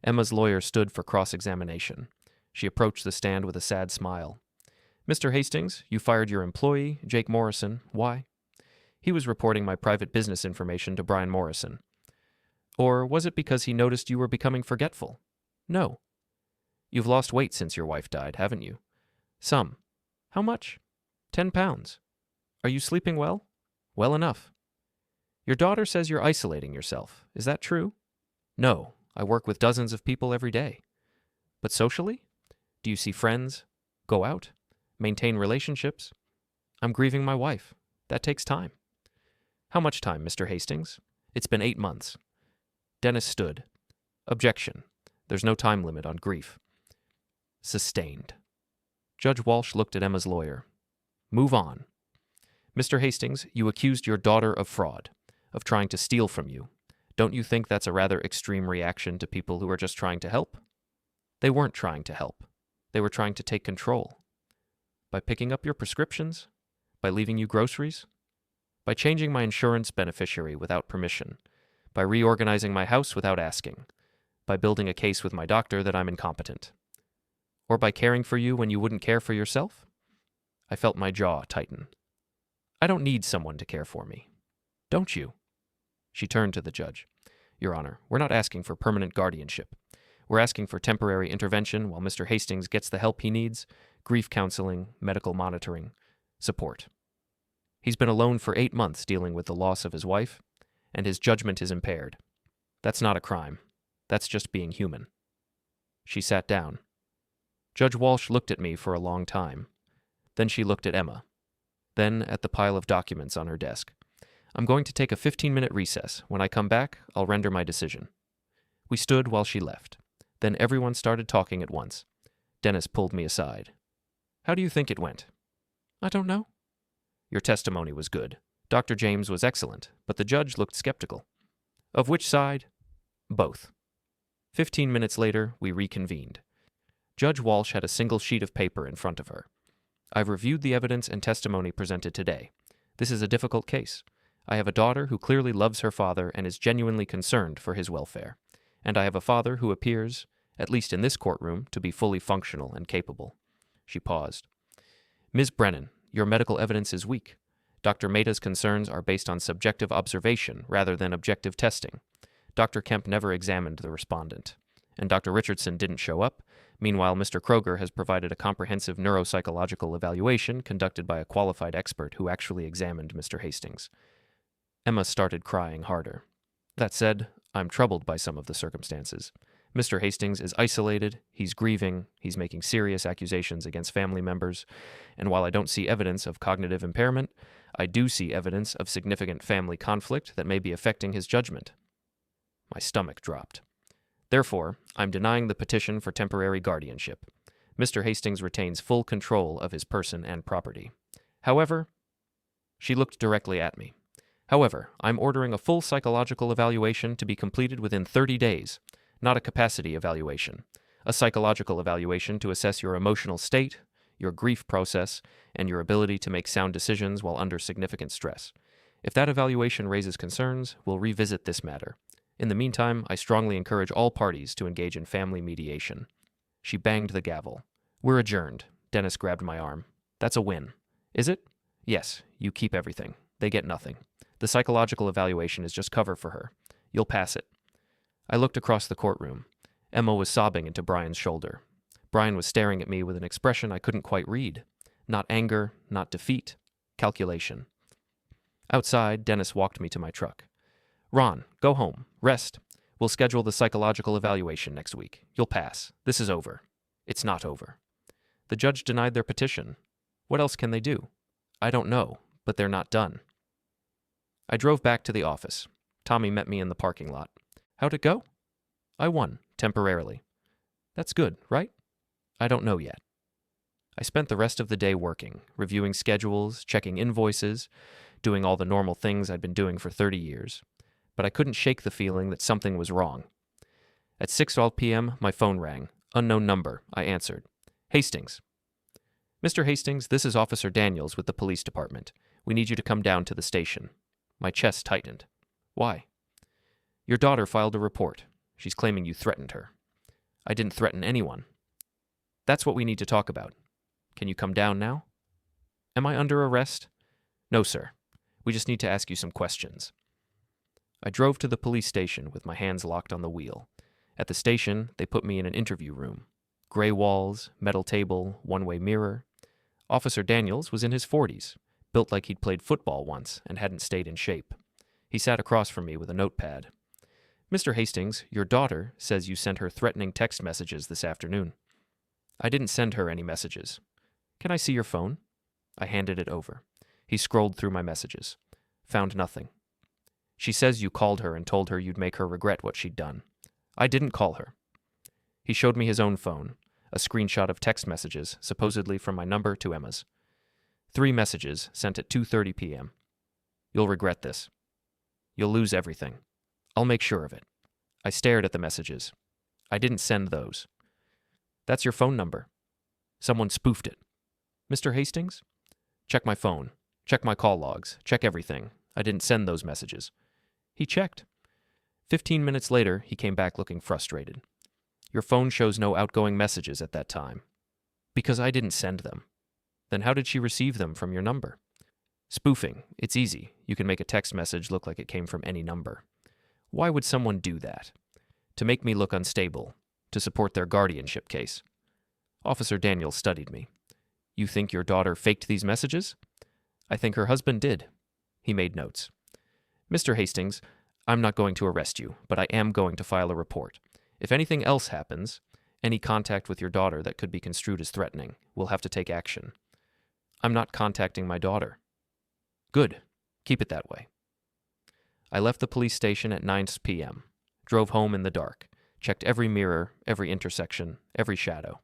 Emma's lawyer stood for cross-examination. She approached the stand with a sad smile. Mr. Hastings, you fired your employee, Jake Morrison. Why? He was reporting my private business information to Brian Morrison. Or was it because he noticed you were becoming forgetful? No. You've lost weight since your wife died, haven't you? Some. How much? 10 pounds. Are you sleeping well? Well enough. Your daughter says you're isolating yourself. Is that true? No. I work with dozens of people every day. But socially? Do you see friends? Go out? Maintain relationships? I'm grieving my wife. That takes time. How much time, Mr. Hastings? It's been 8 months. Dennis stood. Objection. There's no time limit on grief. Sustained. Judge Walsh looked at Emma's lawyer. Move on. Mr. Hastings, you accused your daughter of fraud, of trying to steal from you. Don't you think that's a rather extreme reaction to people who are just trying to help? They weren't trying to help. They were trying to take control. By picking up your prescriptions? By leaving you groceries? By changing my insurance beneficiary without permission? By reorganizing my house without asking? By building a case with my doctor that I'm incompetent. Or by caring for you when you wouldn't care for yourself? I felt my jaw tighten. I don't need someone to care for me. Don't you? She turned to the judge. Your Honor, we're not asking for permanent guardianship. We're asking for temporary intervention while Mr. Hastings gets the help he needs, grief counseling, medical monitoring, support. He's been alone for 8 months dealing with the loss of his wife, and his judgment is impaired. That's not a crime. That's just being human. She sat down. Judge Walsh looked at me for a long time. Then she looked at Emma. Then at the pile of documents on her desk. I'm going to take a 15-minute recess. When I come back, I'll render my decision. We stood while she left. Then everyone started talking at once. Dennis pulled me aside. How do you think it went? I don't know. Your testimony was good. Dr. James was excellent, but the judge looked skeptical. Of which side? Both. 15 minutes later, we reconvened. Judge Walsh had a single sheet of paper in front of her. I've reviewed the evidence and testimony presented today. This is a difficult case. I have a daughter who clearly loves her father and is genuinely concerned for his welfare. And I have a father who appears, at least in this courtroom, to be fully functional and capable. She paused. Ms. Brennan, your medical evidence is weak. Dr. Mehta's concerns are based on subjective observation rather than objective testing. Dr. Kemp never examined the respondent. And Dr. Richardson didn't show up. Meanwhile, Mr. Kroger has provided a comprehensive neuropsychological evaluation conducted by a qualified expert who actually examined Mr. Hastings. Emma started crying harder. That said, I'm troubled by some of the circumstances. Mr. Hastings is isolated, he's grieving, he's making serious accusations against family members, and while I don't see evidence of cognitive impairment, I do see evidence of significant family conflict that may be affecting his judgment. My stomach dropped. Therefore, I'm denying the petition for temporary guardianship. Mr. Hastings retains full control of his person and property. However, she looked directly at me. However, I'm ordering a full psychological evaluation to be completed within 30 days, not a capacity evaluation. A psychological evaluation to assess your emotional state, your grief process, and your ability to make sound decisions while under significant stress. If that evaluation raises concerns, we'll revisit this matter. In the meantime, I strongly encourage all parties to engage in family mediation. She banged the gavel. We're adjourned. Dennis grabbed my arm. That's a win. Is it? Yes, you keep everything. They get nothing. The psychological evaluation is just cover for her. You'll pass it. I looked across the courtroom. Emma was sobbing into Brian's shoulder. Brian was staring at me with an expression I couldn't quite read. Not anger, not defeat. Calculation. Outside, Dennis walked me to my truck. Ron, go home. Rest. We'll schedule the psychological evaluation next week. You'll pass. This is over. It's not over. The judge denied their petition. What else can they do? I don't know, but they're not done. I drove back to the office. Tommy met me in the parking lot. How'd it go? I won, temporarily. That's good, right? I don't know yet. I spent the rest of the day working, reviewing schedules, checking invoices, doing all the normal things I'd been doing for 30 years. But I couldn't shake the feeling that something was wrong. At 6:12 p.m., my phone rang. Unknown number. I answered. Hastings. Mr. Hastings, this is Officer Daniels with the police department. We need you to come down to the station. My chest tightened. Why? Your daughter filed a report. She's claiming you threatened her. I didn't threaten anyone. That's what we need to talk about. Can you come down now? Am I under arrest? No, sir. We just need to ask you some questions. I drove to the police station with my hands locked on the wheel. At the station, they put me in an interview room. Gray walls, metal table, one-way mirror. Officer Daniels was in his 40s, built like he'd played football once and hadn't stayed in shape. He sat across from me with a notepad. Mr. Hastings, your daughter says you sent her threatening text messages this afternoon. I didn't send her any messages. Can I see your phone? I handed it over. He scrolled through my messages. Found nothing. She says you called her and told her you'd make her regret what she'd done. I didn't call her. He showed me his own phone, a screenshot of text messages, supposedly from my number to Emma's. 3 messages sent at 2:30 p.m. You'll regret this. You'll lose everything. I'll make sure of it. I stared at the messages. I didn't send those. That's your phone number. Someone spoofed it. Mr. Hastings? Check my phone. Check my call logs. Check everything. I didn't send those messages. He checked. 15 minutes later, he came back looking frustrated. Your phone shows no outgoing messages at that time. Because I didn't send them. Then how did she receive them from your number? Spoofing. It's easy. You can make a text message look like it came from any number. Why would someone do that? To make me look unstable. To support their guardianship case. Officer Daniels studied me. You think your daughter faked these messages? I think her husband did. He made notes. Mr. Hastings, I'm not going to arrest you, but I am going to file a report. If anything else happens, any contact with your daughter that could be construed as threatening, we'll have to take action. I'm not contacting my daughter. Good. Keep it that way. I left the police station at 9 p.m., drove home in the dark, checked every mirror, every intersection, every shadow.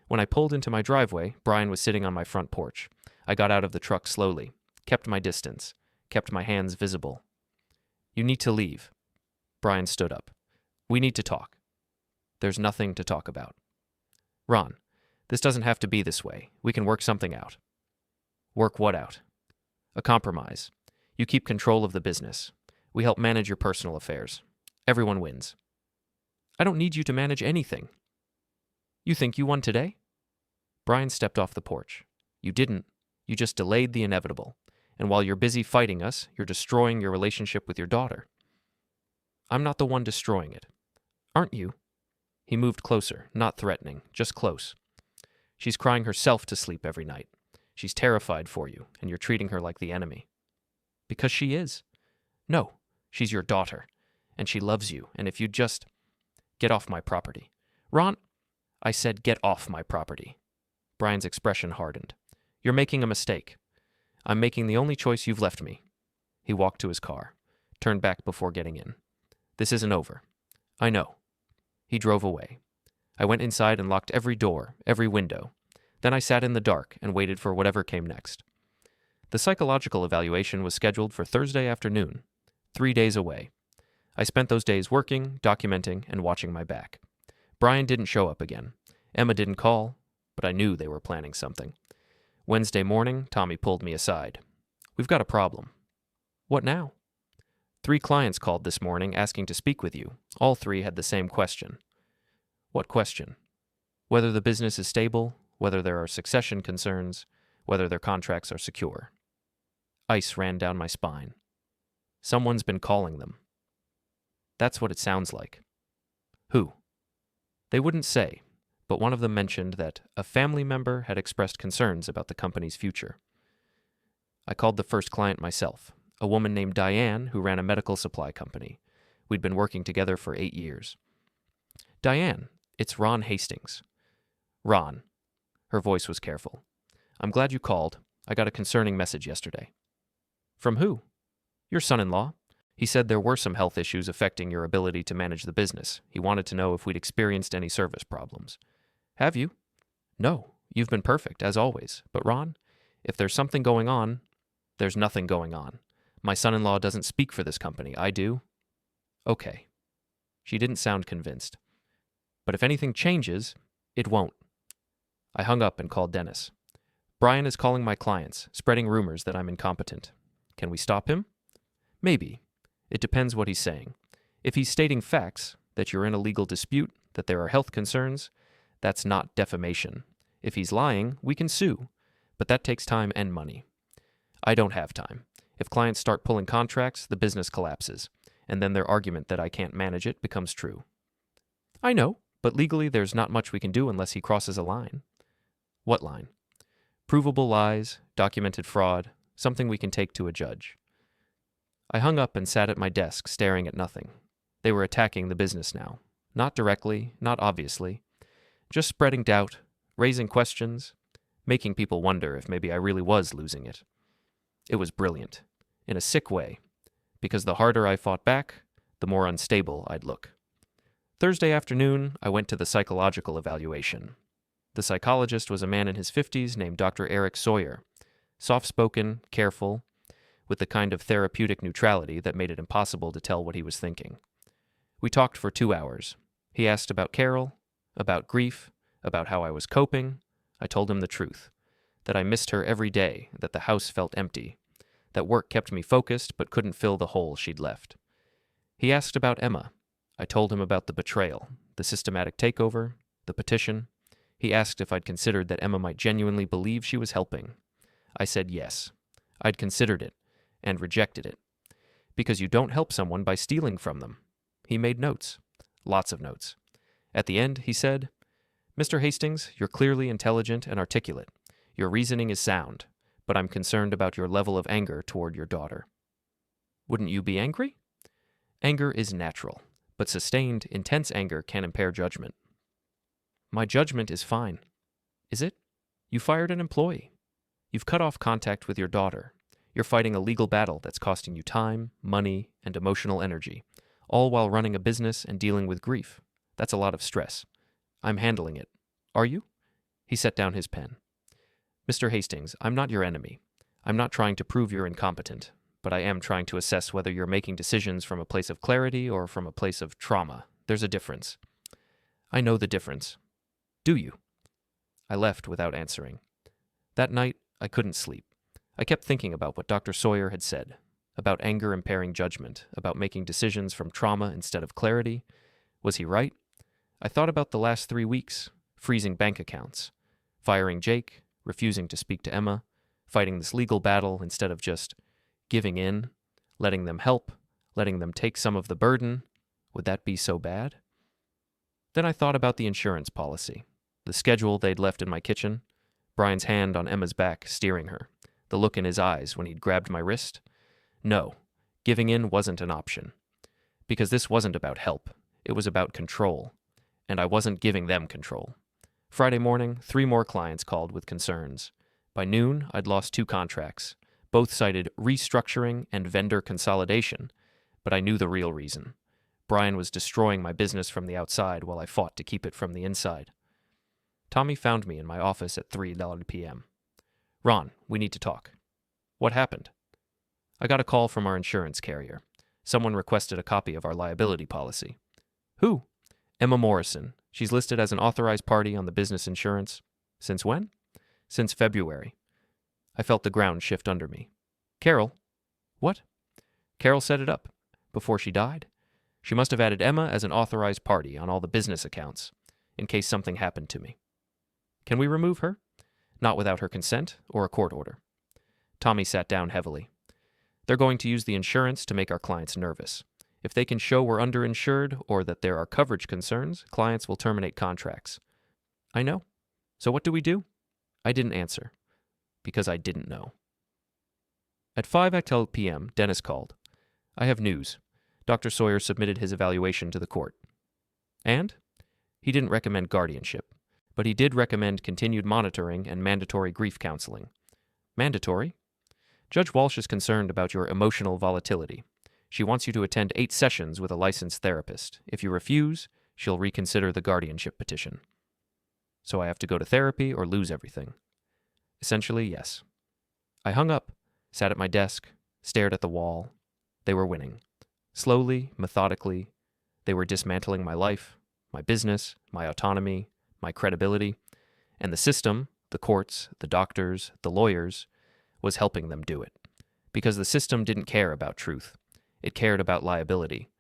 When I pulled into my driveway, Brian was sitting on my front porch. I got out of the truck slowly, kept my distance, kept my hands visible. You need to leave. Brian stood up. We need to talk. There's nothing to talk about. Ron, this doesn't have to be this way. We can work something out. Work what out? A compromise. You keep control of the business. We help manage your personal affairs. Everyone wins. I don't need you to manage anything. You think you won today? Brian stepped off the porch. You didn't. You just delayed the inevitable. And while you're busy fighting us, you're destroying your relationship with your daughter. I'm not the one destroying it. Aren't you? He moved closer, not threatening, just close. She's crying herself to sleep every night. She's terrified for you, and you're treating her like the enemy. Because she is. No, she's your daughter, and she loves you, and if you just... Get off my property. Ron, I said get off my property. Brian's expression hardened. You're making a mistake. I'm making the only choice you've left me. He walked to his car, turned back before getting in. This isn't over. I know. He drove away. I went inside and locked every door, every window. Then I sat in the dark and waited for whatever came next. The psychological evaluation was scheduled for Thursday afternoon, 3 days away. I spent those days working, documenting, and watching my back. Brian didn't show up again. Emma didn't call, but I knew they were planning something. Wednesday morning, Tommy pulled me aside. We've got a problem. What now? 3 clients called this morning asking to speak with you. All 3 had the same question. What question? Whether the business is stable, whether there are succession concerns, whether their contracts are secure. Ice ran down my spine. Someone's been calling them. That's what it sounds like. Who? They wouldn't say, but one of them mentioned that a family member had expressed concerns about the company's future. I called the first client myself, a woman named Diane who ran a medical supply company. We'd been working together for 8 years. Diane, it's Ron Hastings. Ron. Her voice was careful. I'm glad you called. I got a concerning message yesterday. From who? Your son-in-law. He said there were some health issues affecting your ability to manage the business. He wanted to know if we'd experienced any service problems. Have you? No, you've been perfect, as always. But Ron, if there's something going on, there's nothing going on. My son-in-law doesn't speak for this company. I do. Okay. She didn't sound convinced. But if anything changes, it won't. I hung up and called Dennis. Brian is calling my clients, spreading rumors that I'm incompetent. Can we stop him? Maybe. It depends what he's saying. If he's stating facts, that you're in a legal dispute, that there are health concerns, that's not defamation. If he's lying, we can sue, but that takes time and money. I don't have time. If clients start pulling contracts, the business collapses, and then their argument that I can't manage it becomes true. I know, but legally there's not much we can do unless he crosses a line. What line? Provable lies, documented fraud, something we can take to a judge. I hung up and sat at my desk, staring at nothing. They were attacking the business now. Not directly, not obviously. Just spreading doubt, raising questions, making people wonder if maybe I really was losing it. It was brilliant, in a sick way, because the harder I fought back, the more unstable I'd look. Thursday afternoon, I went to the psychological evaluation. The psychologist was a man in his 50s named Dr. Eric Sawyer, soft-spoken, careful, with the kind of therapeutic neutrality that made it impossible to tell what he was thinking. We talked for 2 hours. He asked about Carol, about grief, about how I was coping. I told him the truth, that I missed her every day, that the house felt empty, that work kept me focused but couldn't fill the hole she'd left. He asked about Emma. I told him about the betrayal, the systematic takeover, the petition. He asked if I'd considered that Emma might genuinely believe she was helping. I said yes. I'd considered it, and rejected it. Because you don't help someone by stealing from them. He made notes. Lots of notes. At the end, he said, "Mr. Hastings, you're clearly intelligent and articulate. Your reasoning is sound, but I'm concerned about your level of anger toward your daughter." Wouldn't you be angry? Anger is natural, but sustained, intense anger can impair judgment. My judgment is fine. Is it? You fired an employee. You've cut off contact with your daughter. You're fighting a legal battle that's costing you time, money, and emotional energy, all while running a business and dealing with grief. That's a lot of stress. I'm handling it. Are you? He set down his pen. Mr. Hastings, I'm not your enemy. I'm not trying to prove you're incompetent, but I am trying to assess whether you're making decisions from a place of clarity or from a place of trauma. There's a difference. I know the difference. Do you? I left without answering. That night, I couldn't sleep. I kept thinking about what Dr. Sawyer had said, about anger impairing judgment, about making decisions from trauma instead of clarity. Was he right? I thought about the last 3 weeks, freezing bank accounts, firing Jake, refusing to speak to Emma, fighting this legal battle instead of just giving in, letting them help, letting them take some of the burden. Would that be so bad? Then I thought about the insurance policy, the schedule they'd left in my kitchen, Brian's hand on Emma's back, steering her, the look in his eyes when he'd grabbed my wrist. No, giving in wasn't an option. Because this wasn't about help. It was about control. And I wasn't giving them control. Friday morning, 3 more clients called with concerns. By noon, I'd lost 2 contracts. Both cited restructuring and vendor consolidation. But I knew the real reason. Brian was destroying my business from the outside while I fought to keep it from the inside. Tommy found me in my office at 3 p.m. "Ron, we need to talk." "What happened?" "I got a call from our insurance carrier. Someone requested a copy of our liability policy." "Who?" "Emma Morrison. She's listed as an authorized party on the business insurance." "Since when?" "Since February." I felt the ground shift under me. "Carol?" "What?" "Carol set it up. Before she died. She must have added Emma as an authorized party on all the business accounts, in case something happened to me." "Can we remove her?" "Not without her consent or a court order." Tommy sat down heavily. "They're going to use the insurance to make our clients nervous. If they can show we're underinsured or that there are coverage concerns, clients will terminate contracts." "I know. So what do we do?" I didn't answer. Because I didn't know. At 5 p.m., Dennis called. "I have news. Dr. Sawyer submitted his evaluation to the court." "And?" "He didn't recommend guardianship, but he did recommend continued monitoring and mandatory grief counseling." "Mandatory?" "Judge Walsh is concerned about your emotional volatility. She wants you to attend 8 sessions with a licensed therapist. If you refuse, she'll reconsider the guardianship petition." "So I have to go to therapy or lose everything?" "Essentially, yes." I hung up, sat at my desk, stared at the wall. They were winning. Slowly, methodically, they were dismantling my life, my business, my autonomy, my credibility, and the system, the courts, the doctors, the lawyers, was helping them do it. Because the system didn't care about truth. It cared about liability,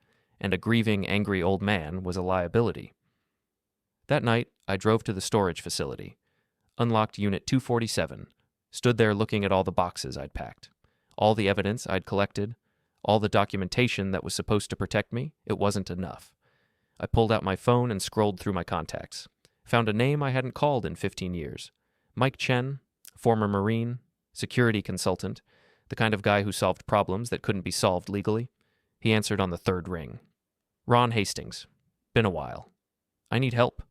and a grieving, angry old man was a liability. That night, I drove to the storage facility, unlocked Unit 247, stood there looking at all the boxes I'd packed, all the evidence I'd collected, all the documentation that was supposed to protect me. It wasn't enough. I pulled out my phone and scrolled through my contacts, found a name I hadn't called in 15 years. Mike Chen, former Marine, security consultant, the kind of guy who solved problems that couldn't be solved legally. He answered on the 3rd ring. "Ron Hastings. Been a while. I need help."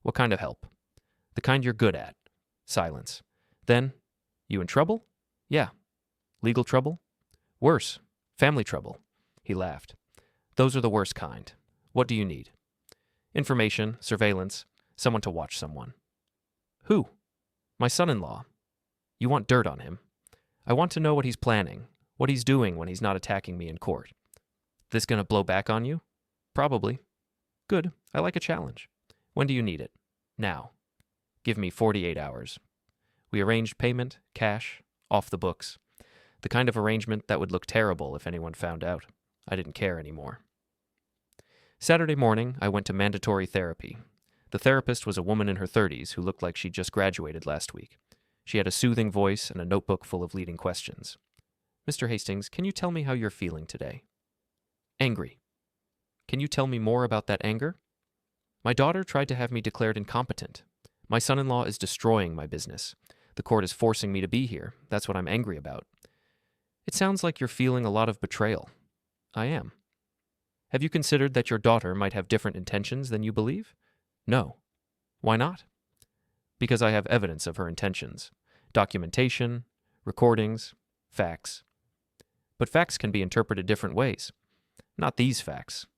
"What kind of help?" "The kind you're good at." Silence. Then, "You in trouble?" "Yeah." "Legal trouble?" "Worse. Family trouble." He laughed. "Those are the worst kind. What do you need?" "Information, surveillance, someone to watch someone." "Who?" "My son-in-law." "You want dirt on him?" "I want to know what he's planning, what he's doing when he's not attacking me in court." "This gonna blow back on you?" "Probably." "Good. I like a challenge." "When do you need it?" "Now." "Give me 48 hours." We arranged payment, cash, off the books. The kind of arrangement that would look terrible if anyone found out. I didn't care anymore. Saturday morning, I went to mandatory therapy. The therapist was a woman in her 30s who looked like she'd just graduated last week. She had a soothing voice and a notebook full of leading questions. "Mr. Hastings, can you tell me how you're feeling today?" "Angry." "Can you tell me more about that anger?" "My daughter tried to have me declared incompetent. My son-in-law is destroying my business. The court is forcing me to be here. That's what I'm angry about." "It sounds like you're feeling a lot of betrayal." "I am." "Have you considered that your daughter might have different intentions than you believe?" "No." "Why not?" "Because I have evidence of her intentions. Documentation, recordings, facts." "But facts can be interpreted different ways." "Not these facts."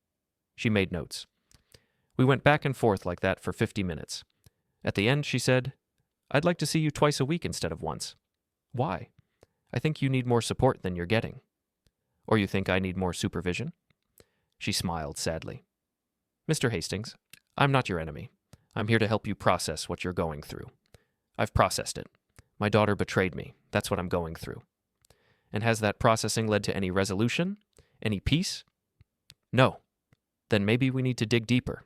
She made notes. We went back and forth like that for 50 minutes. At the end, she said, "I'd like to see you twice a week instead of once." "Why?" "I think you need more support than you're getting." "Or you think I need more supervision?" She smiled sadly. "Mr. Hastings, I'm not your enemy. I'm here to help you process what you're going through. I've processed it. My daughter betrayed me. That's what I'm going through." "And has that processing led to any resolution? Any peace?" "No." "Then maybe we need to dig deeper."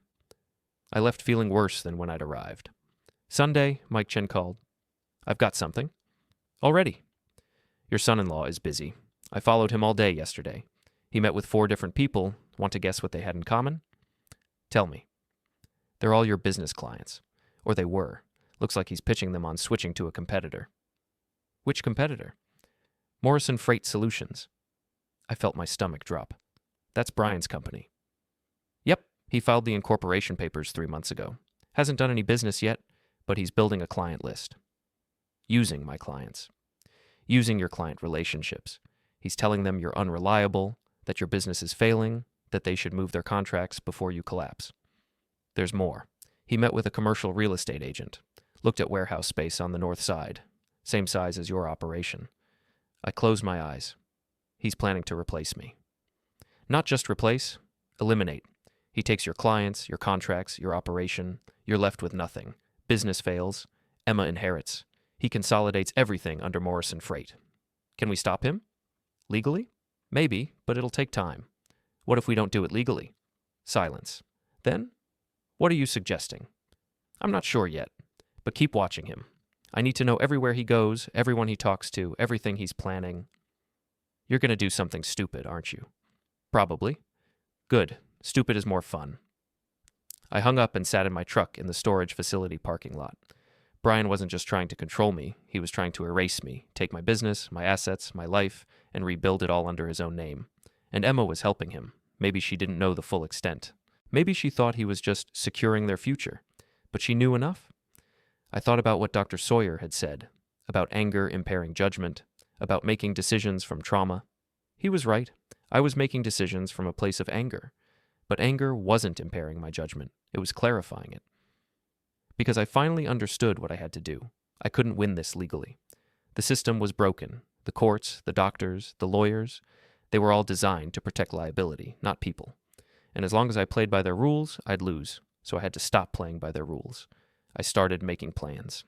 I left feeling worse than when I'd arrived. Sunday, Mike Chen called. "I've got something." "Already?" "Your son-in-law is busy. I followed him all day yesterday. He met with 4 different people. Want to guess what they had in common?" "Tell me." "They're all your business clients. Or they were. Looks like he's pitching them on switching to a competitor." "Which competitor?" "Morrison Freight Solutions." I felt my stomach drop. "That's Brian's company." "Yep, he filed the incorporation papers 3 months ago. Hasn't done any business yet, but he's building a client list." "Using my clients." "Using your client relationships. He's telling them you're unreliable, that your business is failing, that they should move their contracts before you collapse." "There's more. He met with a commercial real estate agent. Looked at warehouse space on the north side. Same size as your operation." I closed my eyes. "He's planning to replace me." "Not just replace, eliminate. He takes your clients, your contracts, your operation. You're left with nothing. Business fails. Emma inherits. He consolidates everything under Morrison Freight." "Can we stop him?" "Legally? Maybe, but it'll take time." "What if we don't do it legally?" Silence. "Then? What are you suggesting?" "I'm not sure yet, but keep watching him. I need to know everywhere he goes, everyone he talks to, everything he's planning." "You're going to do something stupid, aren't you?" "Probably." "Good. Stupid is more fun." I hung up and sat in my truck in the storage facility parking lot. Brian wasn't just trying to control me, he was trying to erase me, take my business, my assets, my life, and rebuild it all under his own name. And Emma was helping him. Maybe she didn't know the full extent. Maybe she thought he was just securing their future. But she knew enough? I thought about what Dr. Sawyer had said, about anger impairing judgment, about making decisions from trauma. He was right. I was making decisions from a place of anger. But anger wasn't impairing my judgment. It was clarifying it. Because I finally understood what I had to do. I couldn't win this legally. The system was broken. The courts, the doctors, the lawyers, they were all designed to protect liability, not people. And as long as I played by their rules, I'd lose. So I had to stop playing by their rules. I started making plans.